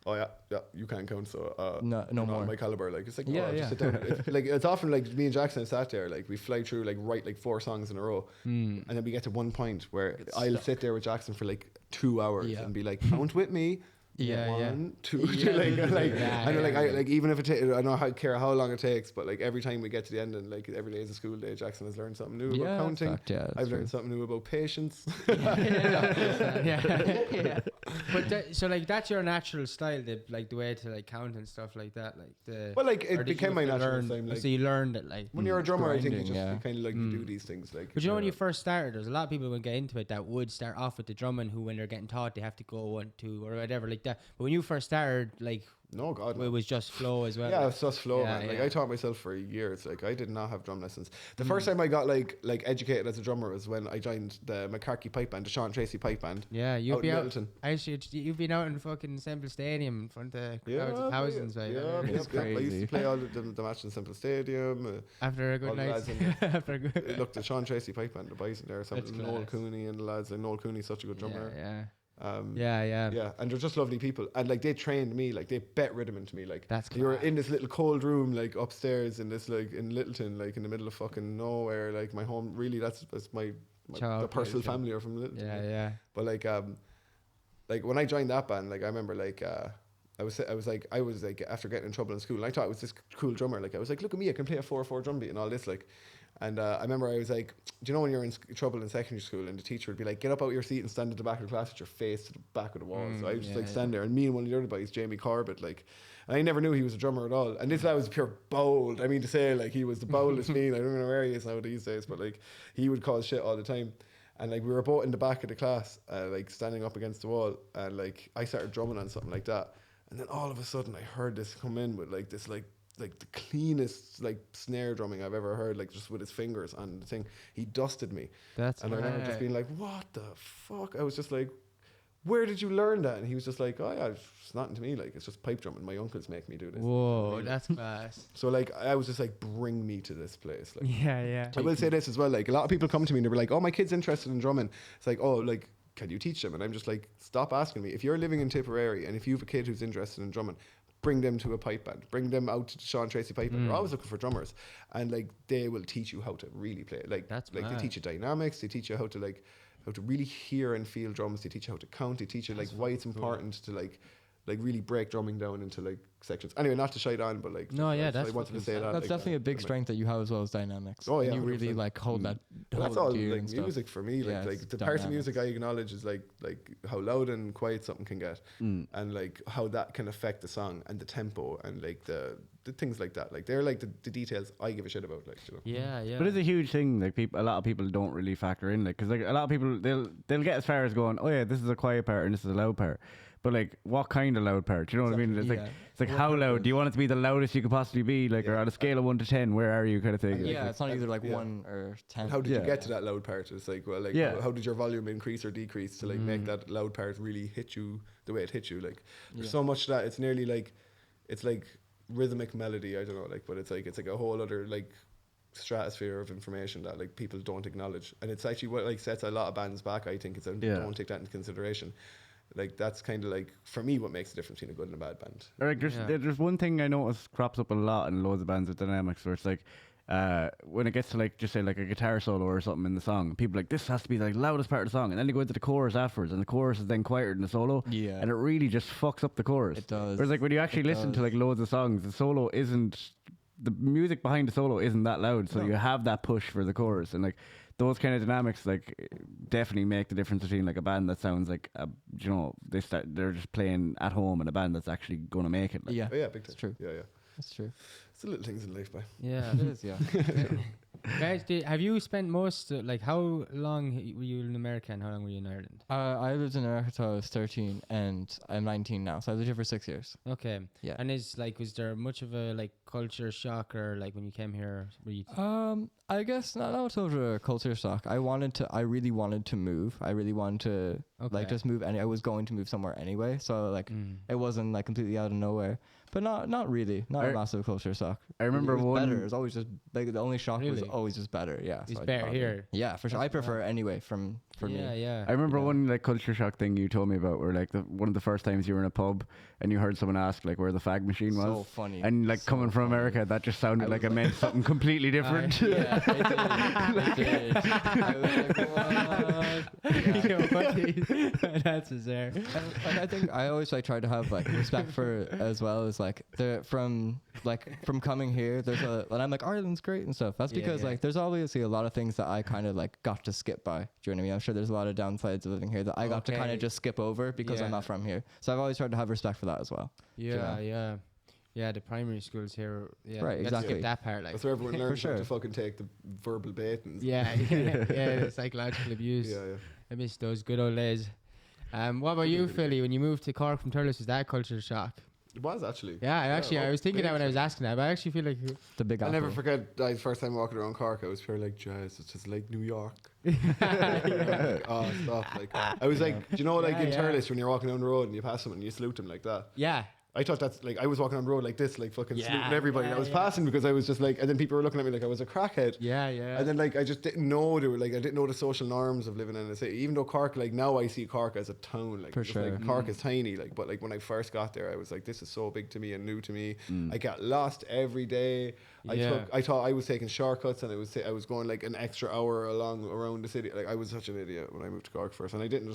oh yeah, you can't count, so No you're not more. my caliber. Like, it's like, Yeah, no, just yeah. sit down. Like, it's often like me and Jackson sat there, like, we fly through, like, write like 4 songs in a row, and then we get to one point where I'll sit there with Jackson for like 2 hours Yeah. and be like, count with me. Yeah, yeah. 1, 2, 3, I know, like even if I know how care how long it takes, but like every time we get to the end and like every day is a school day, Jackson has learned something new about counting. I've learned something new about patience. Yeah. But so like that's your natural style, the way to like count and stuff like that, like the. Well, like it became my natural style. Like, so you learned it, like when you're a drummer, grinding, I think you just kind of like you do these things. Like, but you know when you first started, there's a lot of people would get into it that would start off with the drumming, who when they're getting taught they have to go 1, 2 or whatever like that. But when you first started, like. No, God, no. It was just flow as well. Yeah, like. it was just flow, man. Like I taught myself for years. Like I did not have drum lessons. The first time I got like educated as a drummer was when I joined the McCarthy pipe band, the Sean Tracy pipe band. Yeah, you've been out. You've been out in fucking Semple Stadium in front of crowds of thousands. Like, It's crazy. I used to play all the matches in Semple Stadium. After a good night. Look, the Sean Tracy pipe band, the boys in there. Noel Cooney and the lads. Like Noel Cooney's such a good drummer. Yeah. And they're just lovely people, and like they trained me, like they bet rhythm into me, like that's you were in this little cold room, like upstairs in this like in Littleton, like in the middle of fucking nowhere, like my home. Really, that's my the Purcell family are from Littleton. Yeah. But like when I joined that band, like I remember like I was like after getting in trouble in school, and I thought I was this cool drummer. Like I was like, look at me, I can play a 4/4 drum beat and all this, like. And I remember I was like, do you know when you're in trouble in secondary school and the teacher would be like, get up out of your seat and stand at the back of the class with your face to the back of the wall. So I would just stand there, and me and one of the other boys, Jamie Corbett, like, and I never knew he was a drummer at all. And this lad was pure bold. I mean to say, like, he was the boldest mean. I don't know where he is now these days, but like he would cause shit all the time. And like we were both in the back of the class, like standing up against the wall, and like I started drumming on something like that. And then all of a sudden I heard this come in with like this like the cleanest like snare drumming I've ever heard, like just with his fingers on the thing. He dusted me. And I remember just being like, what the fuck? I was just like, where did you learn that? And he was just like, oh yeah, it's nothing to me, like it's just pipe drumming. My uncles make me do this. Whoa, that's class. So like I was just like, bring me to this place. Like, yeah. I will say this as well, like a lot of people come to me and they're like, oh, my kid's interested in drumming. It's like, oh, like, can you teach them? And I'm just like, stop asking me. If you're living in Tipperary and if you have a kid who's interested in drumming, bring them to a pipe band, bring them out to Sean Tracy pipe band. We're always looking for drummers, and like they will teach you how to really play. Like that's like mad. They teach you dynamics, they teach you how to really hear and feel drums, they teach you how to count, they teach you like why it's important to like really break drumming down into like sections. Anyway, not to shite on, but like no, yeah, that's I wanted to say that. That's definitely a big strength that you have as well as dynamics. Oh yeah, and you really like hold that. That's all like music for me. Like the parts of music I acknowledge is like how loud and quiet something can get, and like how that can affect the song and the tempo and like the things like that. Like they're like the details I give a shit about. Like, you know? Yeah. But it's a huge thing. Like a lot of people don't really factor in. Like because like a lot of people they'll get as far as going, oh yeah, this is a quiet part and this is a loud part. But like, what kind of loud part? Do you know what I mean? It's like how loud? Do you want it to be the loudest you could possibly be? Like, or on a scale of 1 to 10, where are you, kind of thing? Yeah, it's not either like 1 or 10. And how did you get to that loud part? It's like, well, like, how did your volume increase or decrease to like make that loud part really hit you the way it hit you? Like, there's so much that it's nearly like, it's like rhythmic melody. I don't know, like, but it's like a whole other like stratosphere of information that like people don't acknowledge, and it's actually what like sets a lot of bands back. I think don't take that into consideration. Like that's kind of like for me what makes the difference between a good and a bad band. Or like there's one thing I notice crops up a lot in loads of bands with dynamics where it's like when it gets to like just say like a guitar solo or something in the song, people are like this has to be the like, loudest part of the song, and then they go into the chorus afterwards, and the chorus is then quieter than the solo, and it really just fucks up the chorus. It does. Whereas like when you actually listen to like loads of songs, the solo isn't, the music behind the solo isn't that loud, so you have that push for the chorus, and like those kind of dynamics like definitely make the difference between like a band that sounds like you know they're just playing at home and a band that's actually going to make it. Like. Yeah, big time. That's true. Yeah, that's true. It's the little things in life, man. Yeah, it is. Yeah. Guys, have you spent most like how long were you in America and how long were you in Ireland? I lived in America till I was 13 and I'm 19 now, so I lived here for 6 years. Okay. Yeah. And was there much of a like culture shock or like when you came here? Were you I guess not much of a culture shock. I really wanted to move. I really wanted to like just move. I was going to move somewhere anyway, so like it wasn't like completely out of nowhere. But not really. Not a massive culture shock. I remember it was better. It was always just like the only shock was always just better. Yeah. It's so better here. Yeah, for sure. I prefer it anyway from for me. Yeah. I remember one like culture shock thing you told me about, where like one of the first times you were in a pub and you heard someone ask like where the fag machine was. So funny. And like So coming from funny. America, that just sounded like it meant something completely different. Yeah, I did. I was like, what? That's bizarre. Like, I think I always like try to have like respect for it as well as like from coming here. There's and I'm like, Ireland's great and stuff. That's because like there's obviously a lot of things that I kind of like got to skip by. Do you know what I mean? I'm sure there's a lot of downsides of living here that I got to kind of just skip over because I'm not from here. So I've always tried to have respect for that as well. Yeah, the primary schools here. Yeah, Right, let's exactly. skip that part. Like, That's where everyone learns sure. how to fucking take the verbal beatings. yeah, the psychological abuse. Yeah. I miss those good old days. What about you, Philly? When you moved to Cork from Thurles, was that culture shock? It was actually. Yeah, I was thinking that when I was asking that, but I actually feel like The big I'll apple. never forget the first time walking around Cork. I was pure like, "Jazz, it's just like New York." Like, oh, stop! Like, I was like, do you know, like in Thurles when you're walking down the road and you pass someone and you salute them like that. yeah. I thought that's like I was walking on the road like this, like fucking Yeah, saluting everybody that was passing because I was just like, and then people were looking at me like I was a crackhead. Yeah. And then like I just didn't know I didn't know the social norms of living in a city. Even though Cork, like now I see Cork as a town, like For just, sure. like, Cork is tiny, like but like when I first got there, I was like, this is so big to me and new to me. I got lost every day. I thought I was taking shortcuts and I was going like an extra hour around the city. Like I was such an idiot when I moved to Cork first, and I didn't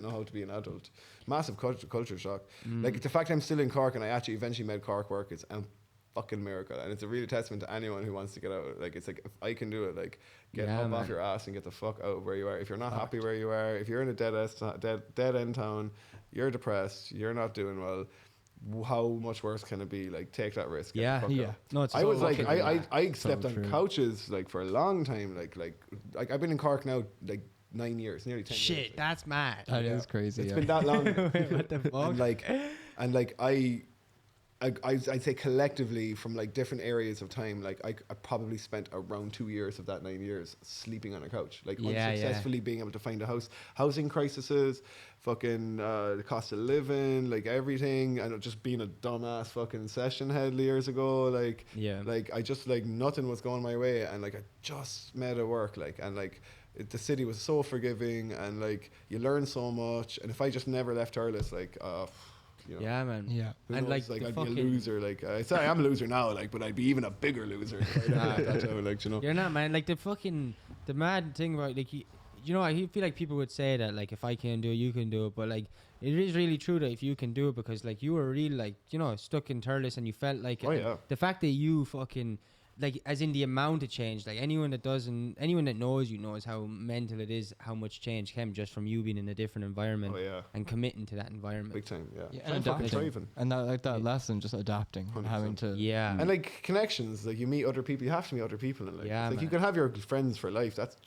know how to be an adult. Massive culture shock. Like the fact I'm still in Cork and I actually eventually made Cork work is a fucking miracle, and it's a really testament to anyone who wants to get out. Like it's like if I can do it, like get up off your ass and get the fuck out of where you are. If you're not happy where you are, if you're in a dead end town, you're depressed, you're not doing well. How much worse can it be? Like take that risk. Get the fuck out. No, it's I so was like, fucking- I slept So on true. couches like for a long time. Like I've been in Cork now like 9 years, nearly 10 years. Shit, that's mad. That is crazy. It's yeah. been that long. What the fuck? and like I'd say collectively from like different areas of time, like I probably spent around 2 years of that 9 years sleeping on a couch, like unsuccessfully being able to find a house, housing crises, fucking the cost of living, like everything, and just being a dumbass fucking session head years ago, like I just like nothing was going my way, and like I just made it work, like and like. The city was so forgiving, and like you learn so much. And if I just never left Thurles, like, you know, Yeah, man. Yeah. who And knows, like I'd the be a loser. Like, sorry, I'm a loser now, like, but I'd be even a bigger loser. If I never left that town, like, you know. You're not, man. Like the mad thing about like you know, I feel like people would say that like if I can do it, you can do it, but like it is really true that if you can do it, because like you were really like, you know, stuck in Thurles and you felt like the fact that you fucking like, as in the amount of change, like anyone that knows you knows how mental it is, how much change came just from you being in a different environment and committing to that environment. Big time, and adapting. And that lesson, just adapting, 100%. having to. And like connections, like you meet other people, you have to meet other people, and like you can have your friends for life. That's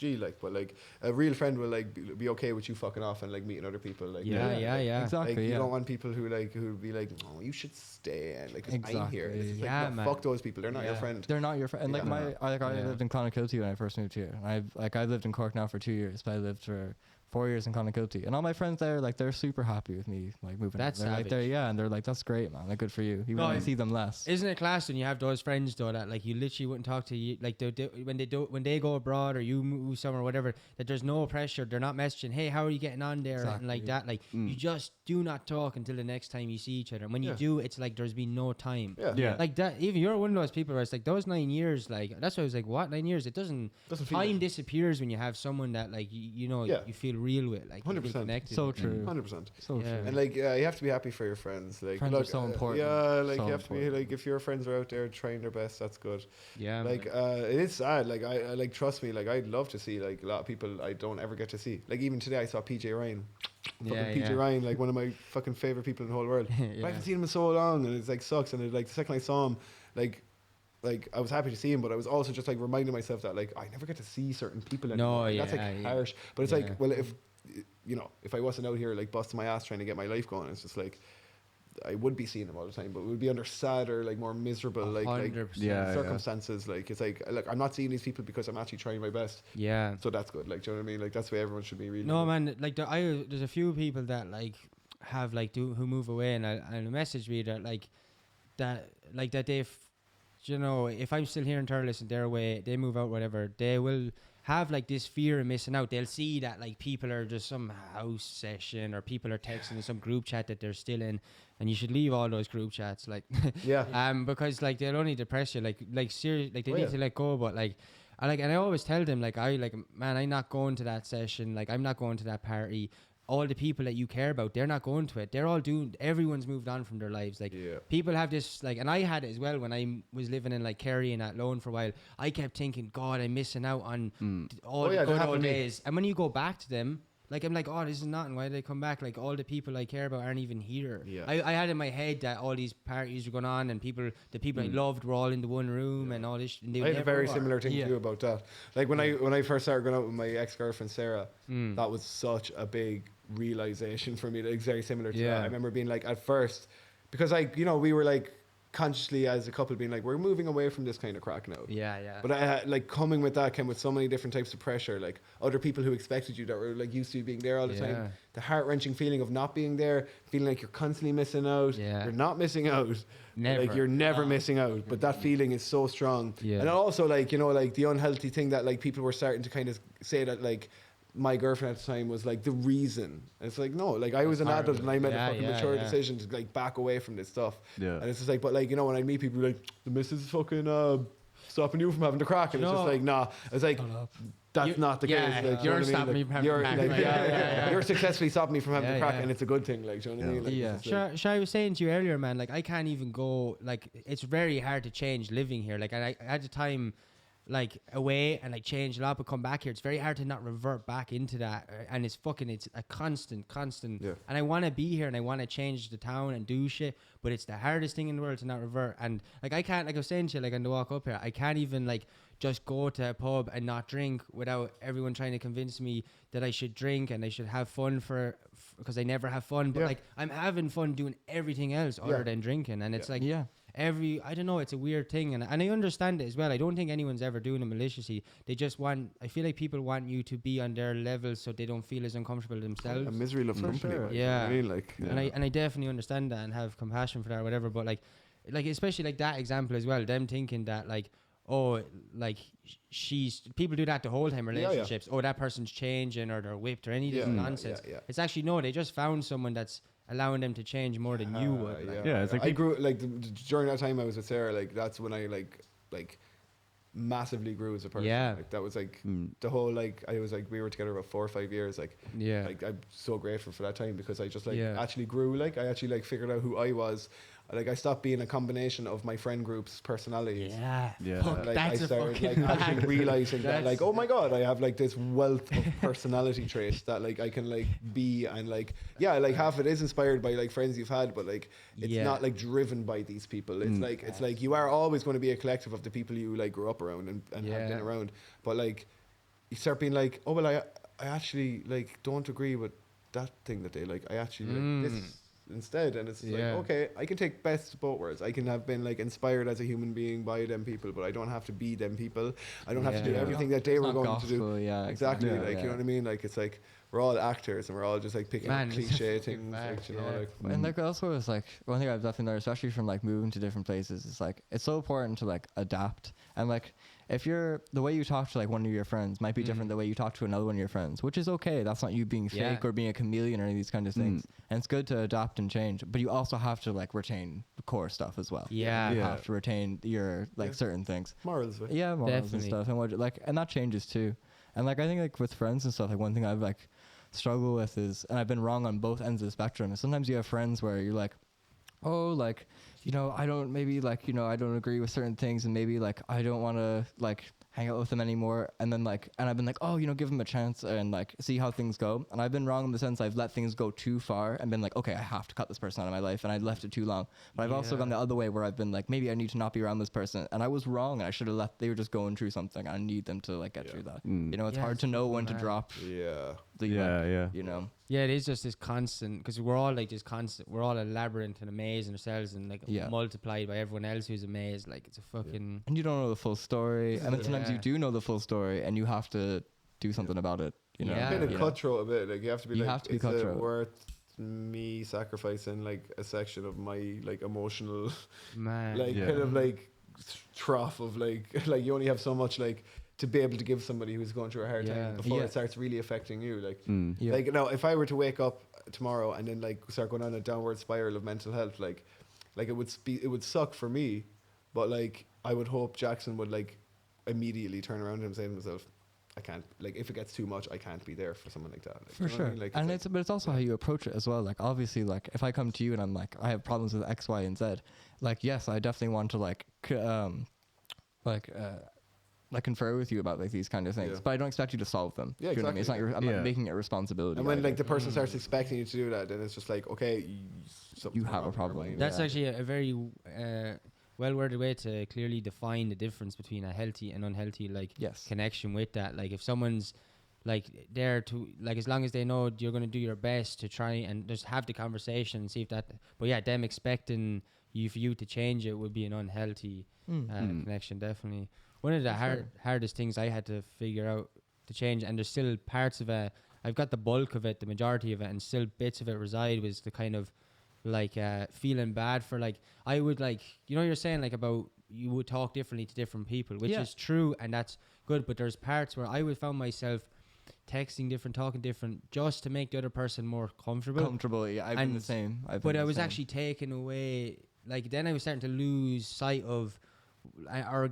but like a real friend will like be okay with you fucking off and like meeting other people. Like exactly. Like, you don't want people who be like, oh, you should stay, and like 'cause I'm here. It's like, no, fuck those people. They're not your friend. They're not your friend. And like I lived in Clonakilty when I first moved here. And I lived in Cork now for 2 years, but I lived for 4 years in Clonakilty, and all my friends there, like, they're super happy with me, like, moving. That's they're like, and they're like, that's great, man. Like, good for you. Even when I see them less. Isn't it class when you have those friends though that like you literally wouldn't talk to you, like when they go abroad or you move somewhere or whatever, that there's no pressure. They're not messaging, hey, how are you getting on there, and like that. Like you just do not talk until the next time you see each other. And when you do, it's like there's been no time. Like that. Even you're one of those people where it's like those 9 years. Like that's why I was like, what 9 years? It doesn't time disappears when you have someone that like you know you feel real with, like 100%. connected. So true. 100%. So true. And like you have to be happy for your friends. Like friends are so important. Yeah, like so you have to be important. like, if your friends are out there trying their best, that's good. Yeah. Like it is sad. Like I like, trust me. Like I'd love to see like a lot of people I don't ever get to see. Like even today I saw PJ Ryan. PJ Ryan, like one of my fucking favorite people in the whole world. But I haven't seen him in so long, and it's like sucks. And it, like the second I saw him, like I was happy to see him, but I was also just like reminding myself that like I never get to see certain people anymore. Like, that's like harsh. But it's like, well, if you know, if I wasn't out here like busting my ass trying to get my life going, it's just like I would be seeing him all the time, but it would be under sadder, like more miserable, like circumstances. Like it's like I'm not seeing these people because I'm actually trying my best. Yeah. So that's good. Like, do you know what I mean? Like that's the way everyone should be. Really. No, man. Like there's a few people that like have like who move away, and message me that they've, you know, if I'm still here in Thurles and they're away, they move out, whatever, they will have like this fear of missing out. They'll see that like people are just some house session or people are texting in some group chat that they're still in, and you should leave all those group chats, like because like they'll only depress you, like seriously, like they need to let go. But like and I always tell them like, man, I'm not going to that session, like I'm not going to that party. All the people that you care about, they're not going to it. They're all everyone's moved on from their lives. Like people have this, like, and I had it as well when I was living in like Kerry and Athlone for a while. I kept thinking, God, I'm missing out on all the good old days. And when you go back to them, like, I'm like, oh, this is nothing. Why did they come back? Like, all the people I care about aren't even here. Yeah. I had in my head that all these parties were going on and the people I loved were all in the one room and all this. And I had a very similar thing to you about that. Like when I first started going out with my ex-girlfriend Sarah, that was such a big realization for me. Like, very similar to that. I remember being like, at first, because like, you know, we were like consciously as a couple being like, we're moving away from this kind of crack now. But I had, like, coming with that came with so many different types of pressure, like other people who expected you that were like used to being there all the time, the heart-wrenching feeling of not being there, feeling like you're constantly missing out. You're not missing out, like you're never missing out, but that feeling is so strong. And also, like, you know, like the unhealthy thing that like people were starting to kind of say that like my girlfriend at the time was like the reason. And it's like, no, like I was an adult and I made a fucking mature decision to like back away from this stuff. And it's just like, but like, you know, when I meet people like, the missus is fucking stopping you from having the crack, and it's just like, nah. It's like, that's not the case. Like, you're stopping me from having the crack. You're successfully stopping me from having the crack, and it's a good thing. Like, do you know what I mean? Like, sure, I was saying to you earlier, man, like I can't even go, like it's very hard to change living here. Like I had the time like away and like change a lot, but come back here, it's very hard to not revert back into that. And it's a constant and I want to be here and I want to change the town and do shit, but it's the hardest thing in the world to not revert. And like I can't, like I was saying to you, like on the walk up here, I can't even like just go to a pub and not drink without everyone trying to convince me that I should drink and I should have fun because I never have fun. But like I'm having fun doing everything else other than drinking, and it's like I don't know, it's a weird thing, and I understand it as well. I don't think anyone's ever doing it maliciously. They just I feel like people want you to be on their level so they don't feel as uncomfortable themselves. A misery loves company. Sure. Like, you know what I mean? Like, and I definitely understand that and have compassion for that or whatever. But like especially like that example as well, them thinking that like, oh, like people do that the whole time, relationships. Oh, that person's changing or they're whipped or any of this nonsense. It's actually, no, they just found someone that's allowing them to change more than you would. Like. It's like I grew like during that time I was with Sarah. Like that's when I like massively grew as a person. Like that was like the whole like I was like we were together about 4 or 5 years. Like like I'm so grateful for that time because I just like actually grew. Like I actually like figured out who I was. Like I stopped being a combination of my friend group's personalities. Fuck, like that's I started like fact. actually realizing that like, oh my god, I have like this wealth of personality traits that like I can like be, and like like half it is inspired by like friends you've had, but like it's not like driven by these people. It's like it's like you are always going to be a collective of the people you like grew up around and have been around. But like you start being like, oh well, I actually like don't agree with that thing that they like. I actually like this instead, and it's like, okay, I can take best of both worlds. I can have been like inspired as a human being by them people, but I don't have to be them people. I don't have to do everything that they were going to do. Exactly. Like you know what I mean? Like it's like we're all actors and we're all just like picking cliche things. Like, you know, like, and like also it's like one thing I've definitely learned, especially from like moving to different places, is like it's so important to like adapt. And like if the way you talk to like one of your friends might be different the way you talk to another one of your friends, which is okay. That's not you being fake or being a chameleon or any of these kinds of things. And it's good to adapt and change, but you also have to like retain the core stuff as well. You have to retain your like certain things. Morals. Morals definitely. And stuff, and what like, and that changes too. And like I think like with friends and stuff, like one thing I've like struggled with is, and I've been wrong on both ends of the spectrum, is sometimes you have friends where you're like, oh, like, you know, I don't agree with certain things, and maybe like I don't want to like hang out with them anymore, and then like, and I've been like, oh, you know, give them a chance and like see how things go. And I've been wrong in the sense I've let things go too far and been like, okay, I have to cut this person out of my life, and I left it too long. But I've also gone the other way where I've been like, maybe I need to not be around this person, and I was wrong, and I should have they were just going through something. I need them to like get through that. You know, it's hard to know when to drop. You know. Yeah, it is just this constant, because we're all like this constant, we're all a labyrinth and a maze in ourselves, and like multiplied by everyone else who's a maze. Like it's a fucking. And you don't know the full story, and then sometimes you do know the full story, and you have to do something about it. You know, kind of cutthroat a bit. Like you have to be like, is it worth me sacrificing like a section of my like emotional, man, like kind of like trough of like you only have so much like to be able to give somebody who's going through a hard time before it starts really affecting you. Like, like, you know, if I were to wake up tomorrow and then like start going on a downward spiral of mental health, like it would suck for me, but like I would hope Jackson would like immediately turn around and say to himself, I can't, like, if it gets too much, I can't be there for someone like that. Like, for sure. I mean? Like, and but it's also how you approach it as well. Like, obviously, like, if I come to you and I'm like, I have problems with X, Y, and Z, like, yes, I definitely want to like confer with you about like these kind of things, but I don't expect you to solve them. Yeah, exactly. I mean? It's not I'm not making it a responsibility. And when like the person starts expecting you to do that, then it's just like, okay, you have a problem. That's actually a very well-worded way to clearly define the difference between a healthy and unhealthy like connection with that. Like if someone's like there to like, as long as they know you're going to do your best to try and just have the conversation and see if that, but yeah, them expecting for you to change it would be an unhealthy connection, definitely. One of the hardest things I had to figure out to change, and there's still parts of it, I've got the bulk of it, the majority of it, and still bits of it reside, was the kind of like feeling bad for like, I would like, you know, you're saying like about you would talk differently to different people, which is true and that's good, but there's parts where I would found myself texting different, talking different, just to make the other person more comfortable. Yeah, I've been the same. But I was actually taking away, like then I was starting to lose sight of, or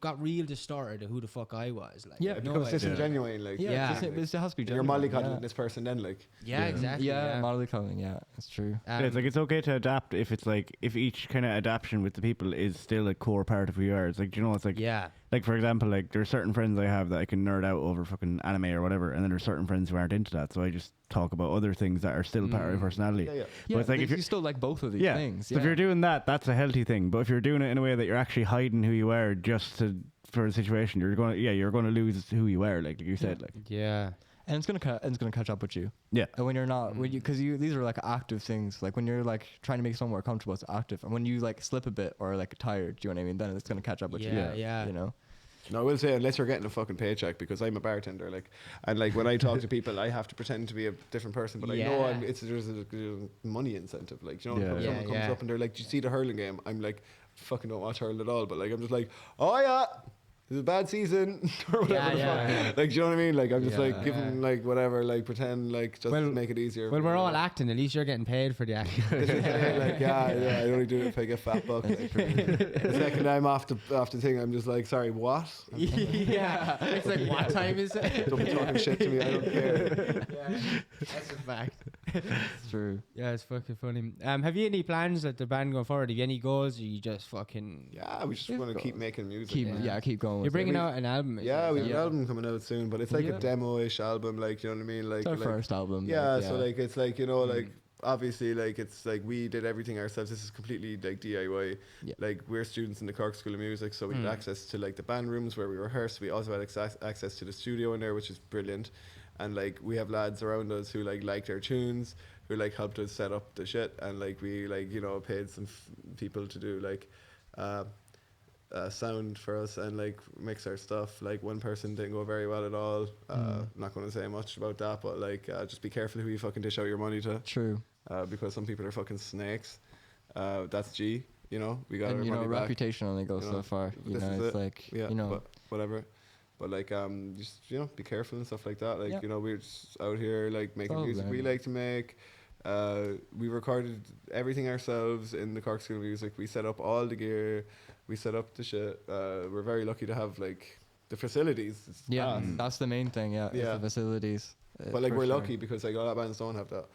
got real distorted of who the fuck I was. Like, it becomes disingenuine. Like, it has to be genuine. You're mollycoddling this person then, like. Exactly. Mollycoddling, it's true. It's like, it's okay to adapt if it's like, if each kind of adaptation with the people is still a core part of who you are. It's like, you know, it's like, like for example, like there's certain friends I have that I can nerd out over fucking anime or whatever, and then there's certain friends who aren't into that, so I just talk about other things that are still part of your personality. But it's like, if you still like both of these things. So if you're doing that, that's a healthy thing. But if you're doing it in a way that you're actually hiding who you are just for the situation, you're going to lose who you are, like you said, like. And it's gonna catch up with you. And when you're not, because these are like active things. Like when you're like trying to make someone more comfortable, it's active. And when you like slip a bit or like tired, do you know what I mean? Then it's gonna catch up with you. You know. No, I will say, unless you're getting a fucking paycheck, because I'm a bartender, like, and like when I talk to people, I have to pretend to be a different person, but I know there's a money incentive. Like, you know, when someone comes up and they're like, "Do you see the hurling game?" I'm like, "Fucking don't watch hurling at all," but like I'm just like, "Oh yeah, it was a bad season," or whatever. Like, do you know what I mean? Like, I'm just like, give them like whatever, like pretend, like just to make it easier. Well, we're all acting. At least you're getting paid for the acting. Like, I only do it if I get fat bucks. Like, the second I'm off the thing, I'm just like, sorry, what? It's like, what time is it? Don't be talking shit to me. I don't care. That's a fact. It's true. Yeah, it's fucking funny. Have you any plans at the band going forward? Have you any goals? Or you just fucking? Yeah, we just want to keep making music. Keep going. You're bringing out an album. We have an album coming out soon, but it's like a demo-ish album, like, you know what I mean? Like, it's our first album. So like, it's like, you know, like, obviously, like, it's like we did everything ourselves. This is completely like DIY. Like, we're students in the Cork School of Music, so we had access to like the band rooms where we rehearse. We also had access to the studio in there, which is brilliant. And like, we have lads around us who like liked our tunes, who like helped us set up the shit, and like we like, you know, paid some people to do like sound for us and like mix our stuff. Like, one person didn't go very well at all. Not going to say much about that, but like just be careful who you fucking dish out your money to. True. Because some people are fucking snakes. That's G. You know, we got. And our money back. reputation only goes so far. You know, it's like, you know, but whatever. But like, just, you know, be careful and stuff like that. Like, you know, we're just out here like making music we like to make. We recorded everything ourselves in the Cork School of Music. We set up all the gear. We set up the shit. We're very lucky to have like the facilities. That's the main thing. Is the facilities. But like, we're lucky because like a lot of bands don't have that.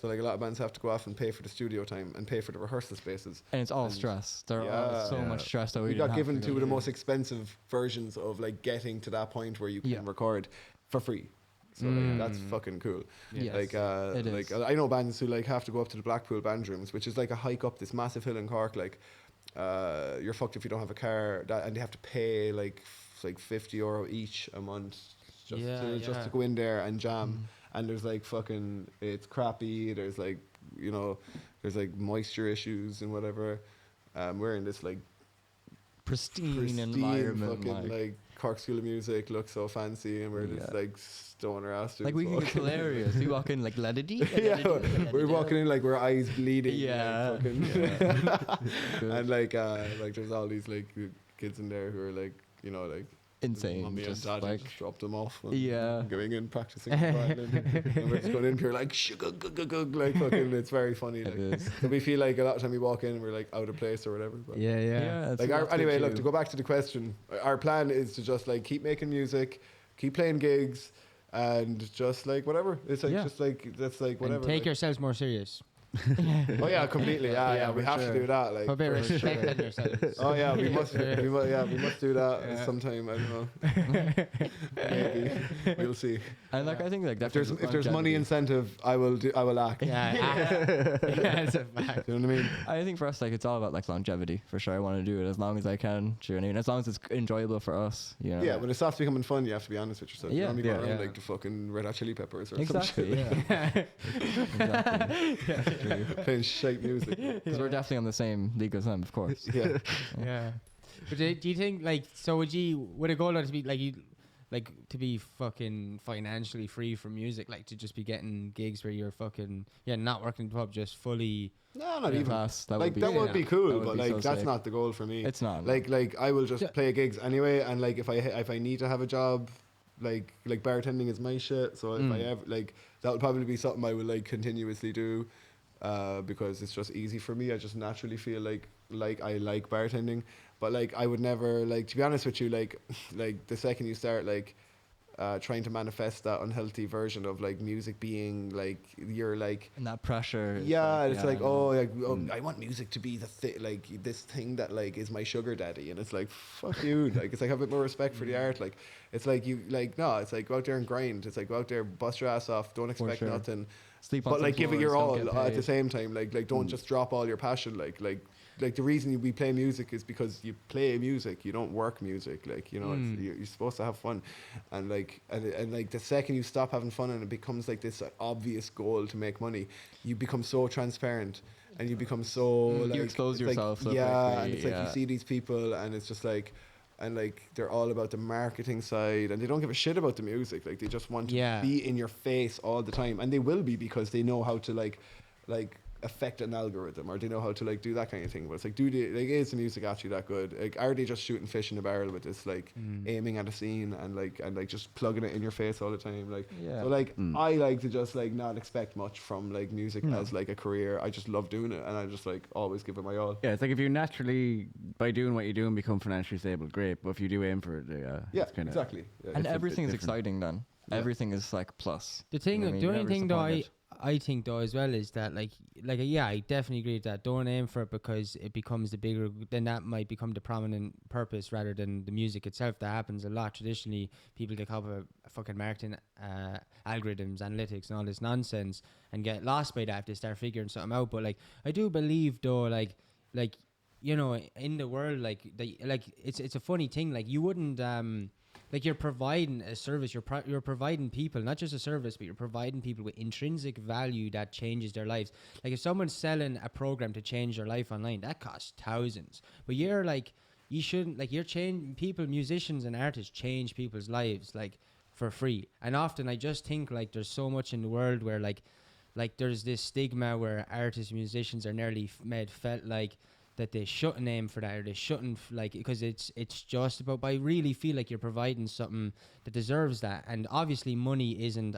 So like, a lot of bands have to go off and pay for the studio time and pay for the rehearsal spaces. And it's all stress. There are so much stress that we got given to the most expensive versions of like getting to that point where you can record for free. So like, that's fucking cool. Like, like I know bands who like have to go up to the Blackpool band rooms, which is like a hike up this massive hill in Cork. Like, you're fucked if you don't have a car, and they have to pay like €50 each a month just to go in there and jam. And there's like fucking, it's crappy. There's like, you know, there's like moisture issues and whatever. We're in this like pristine environment, fucking like Cork School of Music, looks so fancy, and we're just like stoner ass dudes. Like, we look hilarious. We walk in like la-da-dee. We're walking in like we're eyes bleeding. Like, fucking and like there's all these like kids in there who are like, you know, like insane. Mommy and Just dad like just dropped them off. And Yeah. going in practicing the violin. And we're just going in here like like fucking. It's very funny. Like, it is. so we feel like a lot of time we walk in, we're like out of place or whatever. But Yeah. it's like lots anyway, to look, do. to go back to the question, our plan is to just like keep making music, keep playing gigs, and just like whatever. It's like Yeah. just like that's like whatever. And take like, yourselves more serious. oh yeah, completely. Yeah, we for have sure. to do that. Like, Put a bit of for respect sure. on yourselves. Oh yeah, we must do that sometime. I don't know. Maybe we'll see. And like I think like If there's money longevity. incentive, I will act. Yeah, that's a fact. Do you know what I mean? I think for us, like, it's all about like longevity for sure. I want to do it as long as I can. Do you know what I mean? As long as it's enjoyable for us. You know? Yeah, when it stops becoming fun, you have to be honest with yourself. You Yeah. don't be going Yeah. around like the fucking Red Hot Chili Peppers or Exactly. some Yeah. exactly. shit. Playing shite music. Because we're definitely on the same league as them, of course. Yeah. Yeah. But do you think like so would a goal to be like you like to be fucking financially free from music, like to just be getting gigs where you're fucking not working in the pub, just fully No, not Yeah, even. class. That Like would be that would be That cool, would but be like so that's sick. not the goal for me. It's not. no. Like I will just Yeah. play gigs anyway, and like if I need to have a job, like bartending is my shit. So if I ever like that would probably be something I would like continuously do, because it's just easy for me. I just naturally feel like I like bartending, but like I would never like, to be honest with you, like the second you start like trying to manifest that unhealthy version of like music being like you're like. And that pressure. is Yeah, it's like, I know. I want music to be like this thing that like is my sugar daddy, and it's like, fuck you. Like, it's like have a bit more respect for the art. Like, it's like you like no, it's like go out there and grind. It's like go out there, bust your ass off, don't expect sure. nothing, Sleep on but like some give it your floors, all don't get at the paid. same time. Like don't just drop all your passion. Like the reason we play music is because you play music. You don't work music. Like it's, you're supposed to have fun, and like the second you stop having fun and it becomes like this obvious goal to make money, you become so transparent and you become so like You expose it's like- yourself so yeah, quickly, and it's like you yeah. see these people and it's just like. And like they're all about the marketing side, and they don't give a shit about the music. Like they just want to Yeah. be in your face all the time, and they will be because they know how to like affect an algorithm, or they know how to like do that kind of thing. But it's like, is the music actually that good? Like, are they just shooting fish in a barrel with this like aiming at a scene and like just plugging it in your face all the time? Like, Yeah. so like I like to just like not expect much from like music as like a career. I just love doing it, and I just like always give it my all. Yeah, it's like if you naturally, by doing what you do, and become financially stable, great. But if you do aim for it, Yeah, it's kinda, exactly. Yeah. And it's a bit everything is different. exciting then. Yeah. Everything is like plus. The thing, You know what I mean? the only Never thing though, disappointed. I think though as well is that like yeah, I definitely agree with that. Don't aim for it because it becomes the bigger. Then that might become the prominent purpose rather than the music itself. That happens a lot. Traditionally, people take up a fucking marketing algorithms, analytics, and all this nonsense, and get lost by that if they start figuring something out. But like I do believe though, like in the world, like it's a funny thing. Like you wouldn't like you're providing a service, you're providing people not just a service, but you're providing people with intrinsic value that changes their lives. Like if someone's selling a program to change their life online, that costs thousands. But you're like, you shouldn't, like, you're changing people, musicians and artists change people's lives like for free. And often I just think like there's so much in the world where like there's this stigma where artists, musicians are nearly felt like that they shouldn't aim for that, or they shouldn't like, because it's just about, but I really feel like you're providing something that deserves that. And obviously money isn't,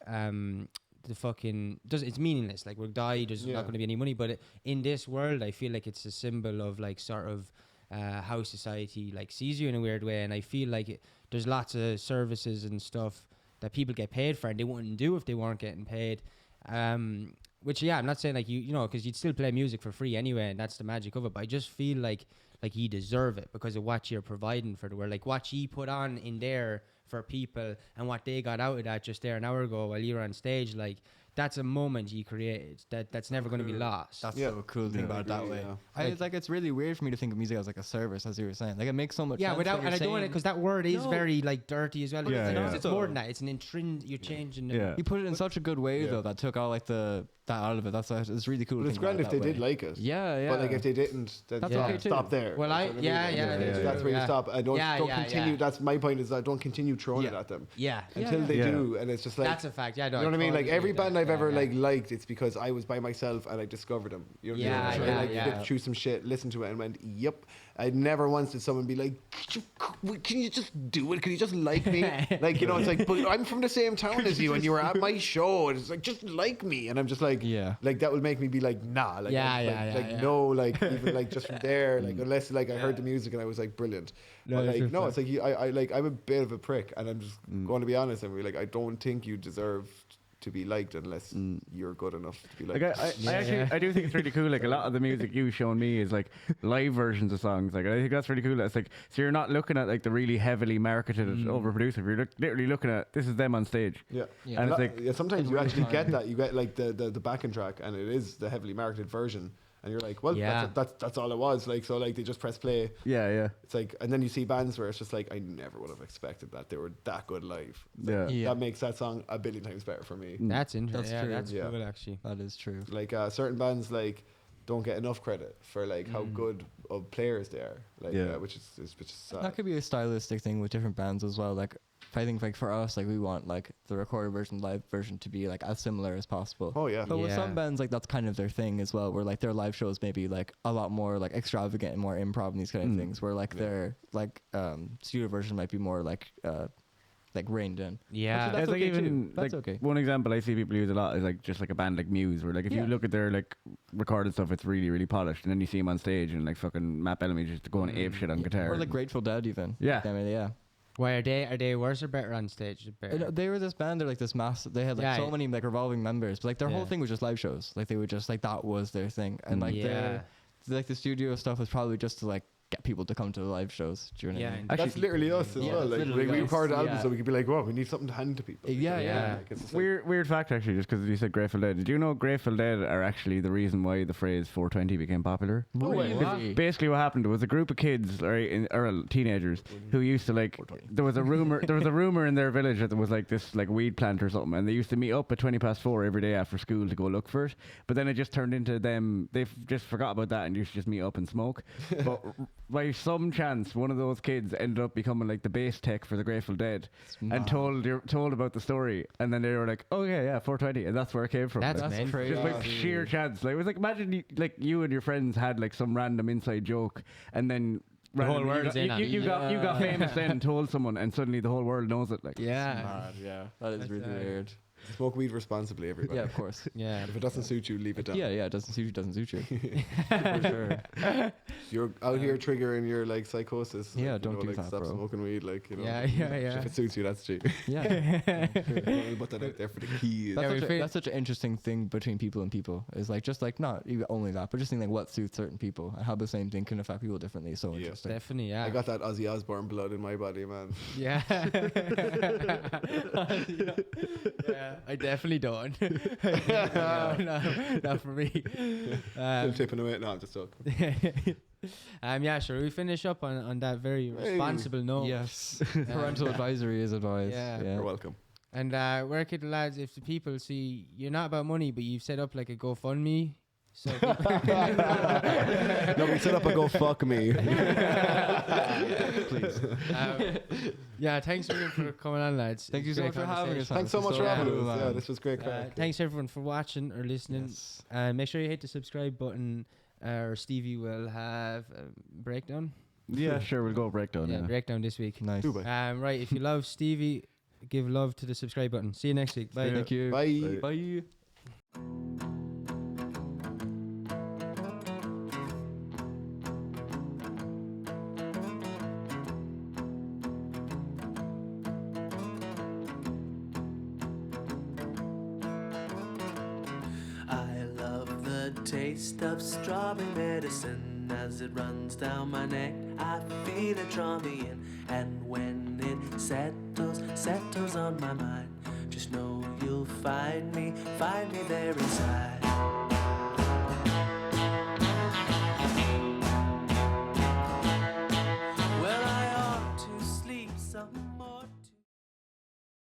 the fucking it's meaningless. Like we'll die, there's not going to be any money, but in this world I feel like it's a symbol of like sort of how society like sees you in a weird way. And I feel like there's lots of services and stuff that people get paid for and they wouldn't do if they weren't getting paid. Which, yeah, I'm not saying like you know, because you'd still play music for free anyway, and that's the magic of it. But I just feel like you deserve it because of what you're providing for the world, like what you put on in there for people and what they got out of that just there an hour ago while you were on stage. Like that's a moment you created that's never going to be lost. That's so cool thing about it that way. It's really weird for me to think of music as like a service, as you were saying. Like it makes so much sense. Without, and I don't want it because that word is very like dirty as well. Yeah, It's more than that. It's an intrinsic. You're changing. Yeah. You put it in such a good way though that took all like that out of it. It's really cool. But it's grand if they did like it. Yeah. But like if they didn't, then That's okay too. stop there. Well, That's what I mean. That's where you stop. And don't continue. That's my point. Is that don't continue throwing it at them. Yeah. Until they do, and it's just like That's a fact. Yeah, you know what I mean? Like every band I've I've ever like liked, it's because I was by myself and I discovered them. You know what I mean? I like flipped through some shit, listened to it, and went, "Yep." I'd never once did someone be like, "Can you just do it? Can you just like me?" Like, you know, it's like, "But I'm from the same town as you, and you were at my show." And it's like, "Just like me," and I'm just like, like that would make me be like, "Nah," like, no, like even like just from there, like unless like I heard the music and I was like, "Brilliant." But like, no, it's like I like I'm a bit of a prick, and I'm just going to be honest and be like, I don't think you deserve to be liked unless you're good enough to be liked. Like I do think it's really cool. Like a lot of the music you've shown me is like live versions of songs. Like I think that's really cool. It's like, so you're not looking at like the really heavily marketed overproduced. You're literally looking at, this is them on stage. And it's like, sometimes you actually get that. You get like the backing track, and it is the heavily marketed version. And you're like, well, that's all it was. Like, so like they just press play. It's like, and then you see bands where it's just like, I never would have expected that they were that good live. That makes that song a billion times better for me. That's interesting. That's true. That's cool, actually. That is true. Like certain bands like don't get enough credit for like how good of players they are. Like, which is sad. That could be a stylistic thing with different bands as well. Like, I think like for us, like we want like the recorded version, live version to be like as similar as possible. Oh yeah. But with some bands, like that's kind of their thing as well, where like their live shows maybe like a lot more like extravagant and more improv and these kind of things, where like their like studio version might be more like reined in. Yeah. That's it's like okay even too. That's like okay. one example I see people use a lot is like just like a band like Muse, where like if you look at their like recorded stuff, it's really really polished, and then you see them on stage and like fucking Matt Bellamy just going ape shit on guitar. Or like Grateful Dead even. Yeah. I mean, yeah. Why are they worse or better on stage? They were this band. They're like this mass. They had like so many like revolving members, but like their whole thing was just live shows. Like they would just like that was their thing, and like their like the studio stuff was probably just to like get people to come to the live shows. Do you know what I mean? That's literally us as well. Like we record albums, so we could be like, "Well, we need something to hand to people." Yeah. Weird fact actually, just because you said Grateful Dead. Did you know Grateful Dead are actually the reason why the phrase 420 became popular? Really? Basically, what happened was a group of kids, or teenagers, who used to like. There was a rumor in their village that there was like this like weed plant or something, and they used to meet up at 4:20 every day after school to go look for it. But then it just turned into them. They just forgot about that and used to just meet up and smoke. But by some chance, one of those kids ended up becoming like the bass tech for the Grateful Dead, and told about the story, and then they were like, "Oh yeah, 420," and that's where it came from. That's like, crazy. just like sheer chance. Like it was like, imagine you and your friends had like some random inside joke, and then the whole world's in on it. You got famous then and told someone, and suddenly the whole world knows it. Like That is really weird. Smoke weed responsibly, everybody. Yeah, of course. Yeah. If it doesn't suit you, leave it down. Yeah, it doesn't suit you. For sure. You're out here triggering your like psychosis. Yeah, like, don't do like, that, stop bro. smoking weed, like, you know. Yeah. If it suits you, that's cheap. Yeah. I'll put that out there for the keys. That's such an interesting thing between people and people. Is like just like not even only that, but just think like what suits certain people and how the same thing can affect people differently. So interesting. Definitely, yeah. I got that Ozzy Osbourne blood in my body, man. Yeah. Yeah, I definitely don't. no, not for me. Still tipping away. No, I'm just joking. Yeah, sure. We finish up on that very responsible note. Yes. Parental advisory is advised. Yeah. You're welcome. And where could the lads, if the people see you're not about money, but you've set up like a GoFundMe. So No, we set up a go fuck me. Please. Yeah, thanks again for coming on, lads. Thank you so much for having us. Thanks so much for having us. Yeah, this was great. Thanks everyone for watching or listening. Yes. Make sure you hit the subscribe button, or Stevie will have a breakdown. yeah, sure, we'll go breakdown. Yeah, breakdown this week. Nice. Right, if you love Stevie, give love to the subscribe button. See you next week. Bye. Thank you. Bye. Bye. Taste of strawberry medicine as it runs down my neck. I feel it draw me in, and when it settles on my mind, just know you'll find me there inside.